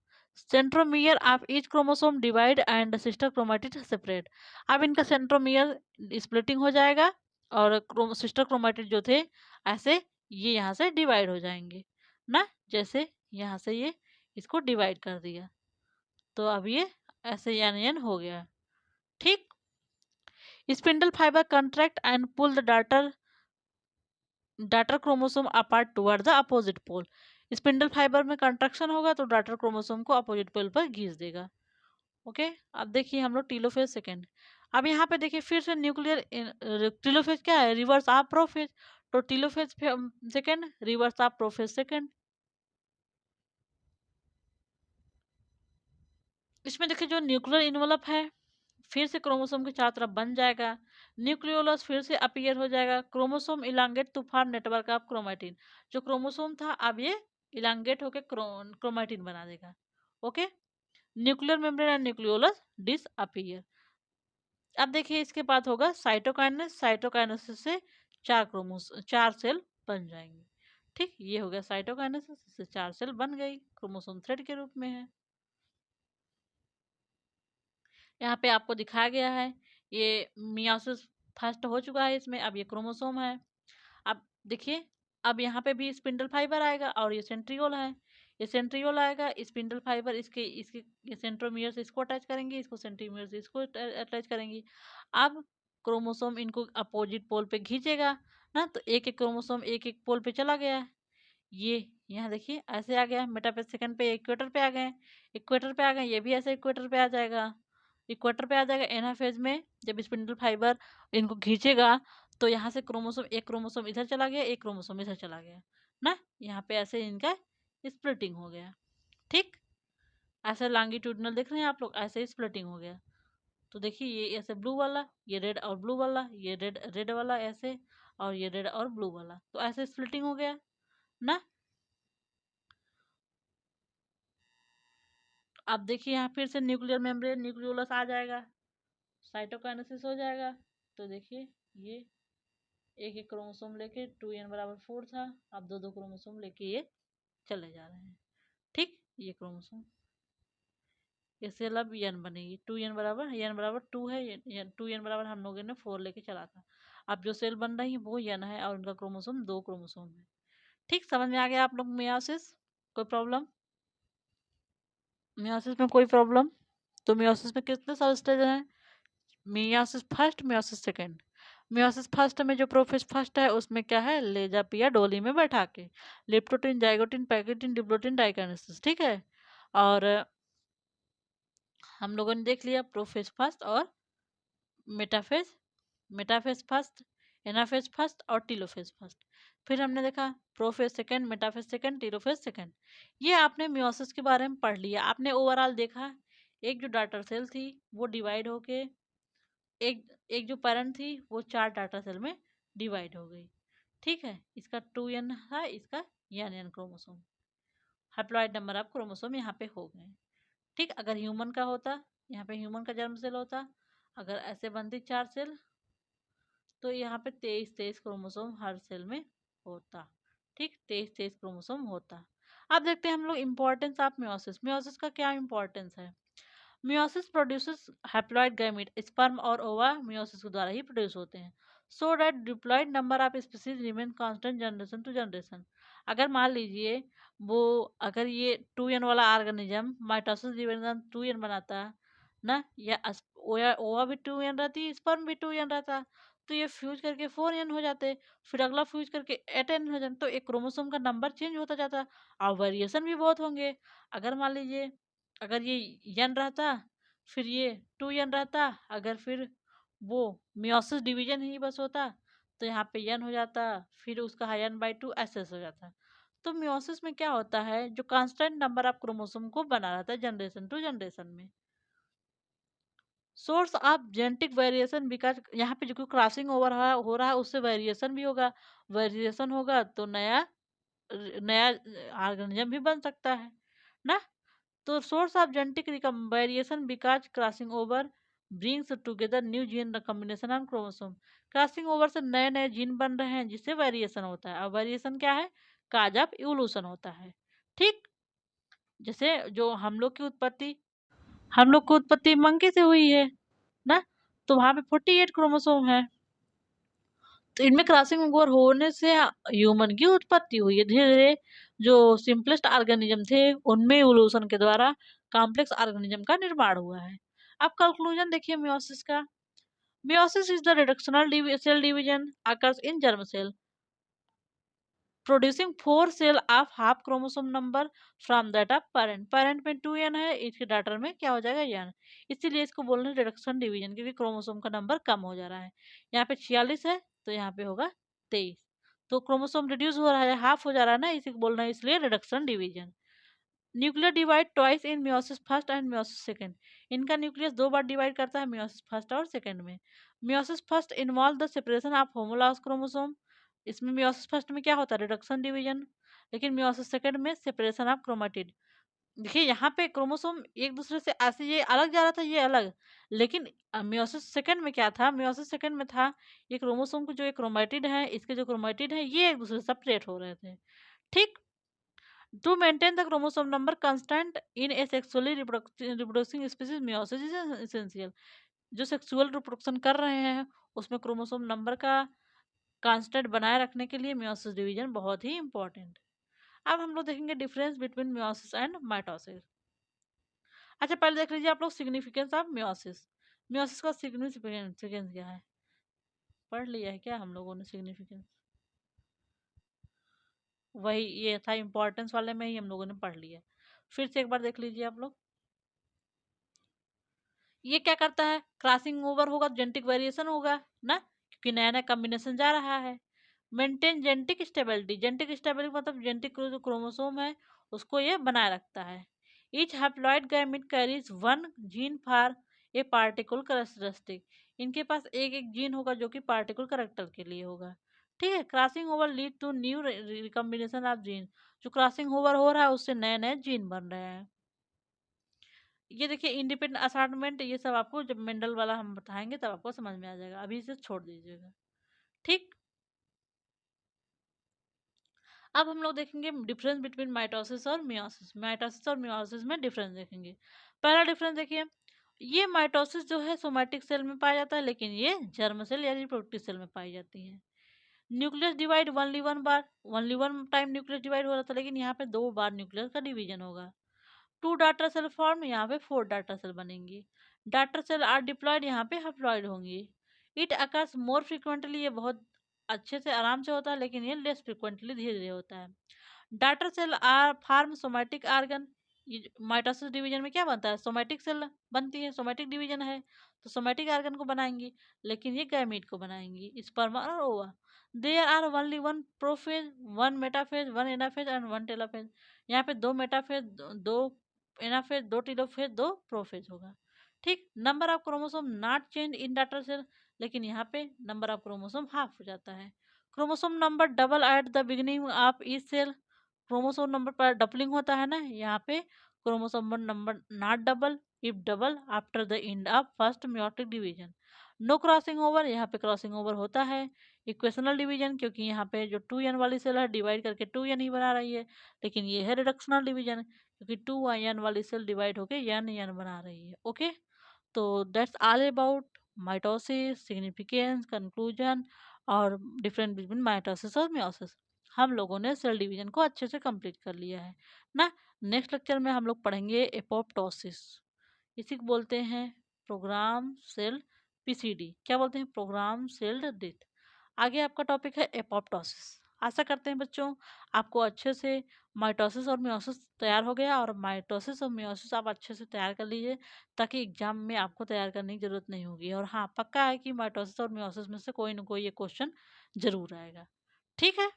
centromere of each chromosome divide and sister chromatid separate. अब इनका सेंट्रोमियर स्प्लिटिंग हो जाएगा और सिस्टर क्रोमेटिड जो थे ऐसे ये यहाँ से डिवाइड हो जाएंगे ना, जैसे यहाँ से ये इसको डिवाइड कर दिया तो अब ये ऐसे यान हो गया। ठीक, spindle fibre contract and pull the daughter chromosome apart toward the opposite pole. Spindle fibre में कंट्रक्शन होगा तो डाटर क्रोमोसोम को अपोजिट पोल पर खींच देगा। ओके, अब देखिए हम लोग टीलोफेज सेकंड। अब यहाँ पे देखिए फिर से न्यूक्लियर टीलोफेज क्या है, रिवर्स ऑफ प्रोफेज। तो telophase second, reverse of prophase second. इसमें देखिए जो न्यूक्लियर इन्वलप है फिर से क्रोमोसोम के चारों तरफ बन जाएगा। न्यूक्लियोलस फिर से अपीयर हो जाएगा। Chromosome elongate to form network of chromatin. जो क्रोमोसोम था अब ये इलांगेट होकर क्रोमैटिन बना देगा। Okay, nuclear membrane and nucleolus disappear. अब देखिए इसके बाद होगा साइटोकाइनेस। साइटोकाइनेसिस से चार सेल बन जाएंगे। ठीक, ये हो गया साइटोकाइनेसिस, इससे चार सेल बन गई, क्रोमोसोम थ्रेड के रूप में है। यहाँ पे आपको दिखाया गया है ये मियोसिस फर्स्ट हो चुका है इसमें, अब ये क्रोमोसोम है। अब देखिए, अब यहाँ पे भी स्पिंडल फाइबर आएगा और ये सेंट्रियोल है। ये सेंट्रियोल आएगा, स्पिंडल फाइबर इसके इसके ये सेंट्रोमियर से इसको अटैच करेंगे, इसको सेंट्रीमियर से इसको अटैच करेंगी। अब क्रोमोसोम इनको अपोजिट पोल पे खींचेगा ना, तो एक एक क्रोमोसोम एक एक पोल पे चला गया। ये यहाँ देखिए ऐसे आ गया, मेटाफेज सेकंड पे इक्वेटर पे आ गए, इक्वेटर पे आ गए, ये भी ऐसे इक्वेटर पे आ जाएगा, इक्वेटर पे आ जाएगा। एनाफेज में जब स्पिंडल फाइबर इनको खींचेगा तो यहाँ से क्रोमोसोम, एक क्रोमोसोम इधर चला गया, एक क्रोमोसोम इधर चला गया ना, यहाँ पे ऐसे इनका स्प्लिटिंग हो गया। ठीक, ऐसे लॉन्गिट्यूडनल देख रहे हैं आप लोग, ऐसे ही स्प्लिटिंग हो गया। तो देखिए ये ऐसे ब्लू वाला, ये रेड और ब्लू वाला, ये रेड रेड वाला ऐसे, और ये रेड और ब्लू वाला, तो ऐसे स्प्लिटिंग हो गया ना। अब देखिए यहाँ फिर से न्यूक्लियर मेम्ब्रेन, न्यूक्लियोलस आ जाएगा, साइटोकाइनेसिस हो जाएगा। तो देखिए ये एक एक क्रोमोसोम लेके 2n बराबर 4 था, अब दो दो क्रोमोसोम लेके ये चले जा रहे हैं। ठीक, ये क्रोमोसोम ये सेल अब n बनेगी, 2n बराबर n बराबर 2 है, 2n बराबर हम लोगों ने 4 लेके चला था। अब जो सेल बन रही है वो n है और उनका क्रोमोसोम 2 क्रोमोसोम है। ठीक, समझ में आ गया आप लोग मियोसिस? कोई प्रॉब्लम मियोसिस में? कोई प्रॉब्लम? तो मियोसिस में कितने सारे स्टेज हैं? Meiosis first, meiosis second. Meiosis first में जो प्रोफेज फर्स्ट है उसमें क्या है, लेजा पिया डोली में बैठा के, लिप्टोटिन, जाइगोटिन, पैकेटिन, डिप्लोटिन, डाइकाइनेसिस। ठीक है, और हम लोगों ने देख लिया प्रोफेज फर्स्ट और metaphase, metaphase first, anaphase first और टीलोफेज फर्स्ट। फिर हमने देखा prophase second, metaphase second, telophase second. ये आपने मियोसिस के बारे में पढ़ लिया, आपने ओवरऑल देखा। एक जो डाटर सेल थी वो डिवाइड होके, एक एक जो पेरेंट थी वो 4 डाटा सेल में डिवाइड हो गई। ठीक है, इसका 2n है, इसका n chromosome, haploid number of chromosome यहाँ पे हो गए। ठीक, अगर ह्यूमन का होता, यहाँ पे ह्यूमन का जर्म सेल होता, अगर ऐसे बनती 4 सेल, तो यहाँ पे 23 क्रोमोसोम हर सेल में होता। ठीक, 23 क्रोमोसोम होता। अब देखते हैं हम लोग इम्पोर्टेंस ऑफ मियोसिस। मियोसिस का क्या इम्पोर्टेंस है? Meiosis produces haploid gamete, sperm और ओवा मियोसिस के द्वारा ही प्रोड्यूस होते हैं, so that diploid number of species remain constant generation to generation. अगर मान लीजिए वो, अगर ये 2n वाला ऑर्गेनिज्म माइटोसिस डिवीजन 2n बनाता ना, या ओवा भी 2n रहती, स्पर्म भी 2n रहता, तो ये फ्यूज करके 4n हो जाते, फिर अगला फ्यूज करके 8n हो जाते, तो एक क्रोमोसोम का नंबर चेंज होता जाता और वेरिएशन भी बहुत होंगे। अगर मान लीजिए अगर ये यन रहता, फिर ये 2n रहता, अगर फिर वो मियोसिस डिवीजन ही बस होता तो यहाँ पे n हो जाता, फिर उसका n/2 ऐसे हो जाता। तो मियोसिस में क्या होता है, जो कांस्टेंट नंबर ऑफ क्रोमोसोम को बना रहता है जनरेशन टू जनरेशन में। Source of genetic variation, because यहाँ पे जो क्रॉसिंग ओवर हो रहा है उससे वेरिएशन भी होगा, वेरिएशन होगा तो नया नया ऑर्गेनिज्म भी बन सकता है ना। तो source of genetic variation because crossing over brings together new gene combination on chromosome. Crossing over से नए नए जीन बन रहे हैं जिससे वेरिएशन होता है, और वेरिएशन क्या है, काज ऑफ इवोल्यूशन होता है। ठीक, जैसे जो हम लोग की उत्पत्ति मंकी से हुई है ना, तो वहां पे 48 क्रोमोसोम है, तो इनमें क्रॉसिंग ओवर होने से ह्यूमन की उत्पत्ति हुई है। धीरे धीरे जो सिंपलेस्ट ऑर्गेनिज्म थे उनमें इवोल्यूशन के द्वारा कॉम्प्लेक्स ऑर्गेनिज्म का निर्माण हुआ है। अब कंक्लूजन देखिए मियोसिस का। Meiosis is the reductional cell division occurs in germ cell producing 4 cell of half chromosome number from that of parent. Parent में 2n है, इसके डाटर में क्या हो जाएगा n, इसीलिए इसको बोल रहे हैं रिडक्शन डिवीजन, क्योंकि क्रोमोसोम का नंबर कम हो जा रहा है। यहाँ पे 46 है तो यहाँ पे होगा 23, तो क्रोमोसोम रिड्यूस हो रहा है, हाफ हो जा रहा है ना, इसी को बोल रहे हैं, इसलिए reduction division. Nuclear divide twice in meiosis first and meiosis second. इनका न्यूक्लियस 2 बार डिवाइड करता है मियोसिस फर्स्ट और सेकंड में। Meiosis first involve the separation of homologous chromosome. इसमें मियोसिस फर्स्ट में क्या होता है, रिडक्शन डिवीजन, लेकिन मियोसिस सेकंड में सेपरेशन ऑफ क्रोमेटिड। देखिए यहाँ पे क्रोमोसोम एक दूसरे से ऐसे ये अलग जा रहा था, ये अलग, लेकिन मियोसिस सेकंड में क्या था, मियोसिस सेकंड में था ये क्रोमोसोम के जो एक क्रोमेटिड है, इसके जो क्रोमेटिड है ये एक दूसरे से सेपरेट हो रहे थे। ठीक, to maintain the chromosome number constant in a sexually reproducing species meiosis is essential. जो सेक्सुअल रिप्रोडक्शन कर रहे हैं उसमें क्रोमोसोम नंबर का कांस्टेंट बनाए रखने के लिए मियोसिस डिवीजन बहुत ही इंपॉर्टेंट। अब हम लोग देखेंगे difference between meiosis and mitosis. अच्छा पहले देख लीजिए आप लोग सिग्निफिकेंस ऑफ मियोसिस। मियोसिस का सिग्निफिकेंस क्या है, पढ़ लिया है क्या हम लोगों ने सिग्निफिकेंस? वही ये था, इंपॉर्टेंस वाले में ही हम लोगों ने पढ़ लिया। फिर से एक बार देख लीजिए आप लोग। ये क्या करता है, क्रॉसिंग ओवर होगा, जेनेटिक वेरिएशन होगा ना, क्योंकि नया नया कॉम्बिनेशन जा रहा है। Maintain genetic stability, genetic stability मतलब जेनेटिक जो क्रोमोसोम है उसको ये बनाए रखता है। Each haploid gamete carries one gene for a particular characteristic. इनके पास एक एक जीन होगा जो कि पार्टिकुलर कैरेक्टर के लिए होगा। ठीक है, crossing over lead to new recombination of gene. जो क्रॉसिंग ओवर हो रहा है उससे नए नए जीन बन रहे हैं। ये देखिए इंडिपेंडेंट असाइनमेंट, ये सब आपको जब मेंडल वाला हम बताएंगे तब आपको समझ में आ जाएगा, अभी इसे छोड़ दीजिएगा। ठीक, अब हम लोग देखेंगे डिफरेंस बिटवीन माइटोसिस और मियोसिस। माइटोसिस और मियोसिस में डिफरेंस देखेंगे। पहला डिफरेंस देखिए, ये माइटोसिस जो है सोमैटिक सेल में पाया जाता है, लेकिन ये जर्म सेल या रिप्रोडक्टिव सेल में पाई जाती है। न्यूक्लियस डिवाइड ओनली वन बार, only one time nucleus divide हो रहा था, लेकिन यहाँ पे 2 बार न्यूक्लियस का डिवीजन होगा। 2 डाटर सेल फॉर्म, यहाँ पे 4 डाटर सेल बनेंगी। डाटर सेल आर डिप्लॉयड, यहाँ पे हैप्लॉयड होंगी। इट अकर्स मोर फ्रिक्वेंटली, ये बहुत अच्छे से आराम से होता है, लेकिन ये लेस फ्रिक्वेंटली धीरे धीरे होता है। Daughter cell are form somatic organ. ये माइटोसिस डिवीजन में क्या बनता है, सोमैटिक सेल बनती है, सोमैटिक डिवीजन है तो सोमैटिक आर्गन को बनाएंगी, लेकिन ये गैमीट को बनाएंगी, स्पर्म और ova. There are only one prophase, one metaphase, one anaphase and one telophase. यहाँ पे 2 मेटाफेज, 2 एनाफेज, 2 टेलोफेज, 2 प्रोफेज होगा। ठीक, number of chromosome not change in daughter cell, लेकिन यहाँ पे नंबर ऑफ क्रोमोसोम हाफ हो जाता है। Chromosome number double at the beginning of each cell. Chromosome number पर डबलिंग होता है ना, यहाँ पे chromosome number not double, if double after the end of first meiotic division. No crossing over, यहाँ पे क्रॉसिंग ओवर होता है। इक्वेशनल डिवीजन, क्योंकि यहाँ पे जो 2n वाली सेल है डिवाइड करके 2n ही बना रही है, लेकिन ये है रिडक्शनल डिवीजन, क्योंकि 2n वाली सेल डिवाइड होके n बना रही है। ओके, तो that's all about mitosis, significance, conclusion और डिफरेंट बिटवीन माइटोसिस और मियोसिस। हम लोगों ने सेल डिवीजन को अच्छे से कंप्लीट कर लिया है ना। नेक्स्ट लेक्चर में हम लोग पढ़ेंगे एपोप्टोसिस। इसी को बोलते हैं प्रोग्राम सेल पीसीडी। क्या बोलते हैं, प्रोग्राम सेल डेथ। आगे आपका टॉपिक है एपोप्टोसिस। आशा करते हैं बच्चों आपको अच्छे से माइटोसिस और मियोसिस तैयार हो गया, और माइटोसिस और मियोसिस आप अच्छे से तैयार कर लीजिए ताकि एग्जाम में आपको तैयार करने की ज़रूरत नहीं होगी। और हाँ, पक्का है कि माइटोसिस और मियोसिस में से कोई ना कोई ये क्वेश्चन जरूर आएगा। ठीक है,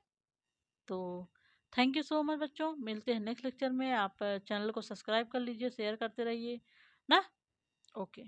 तो थैंक यू सो मच बच्चों, मिलते हैं नेक्स्ट लेक्चर में। आप चैनल को सब्सक्राइब कर लीजिए, शेयर करते रहिए ना। ओके।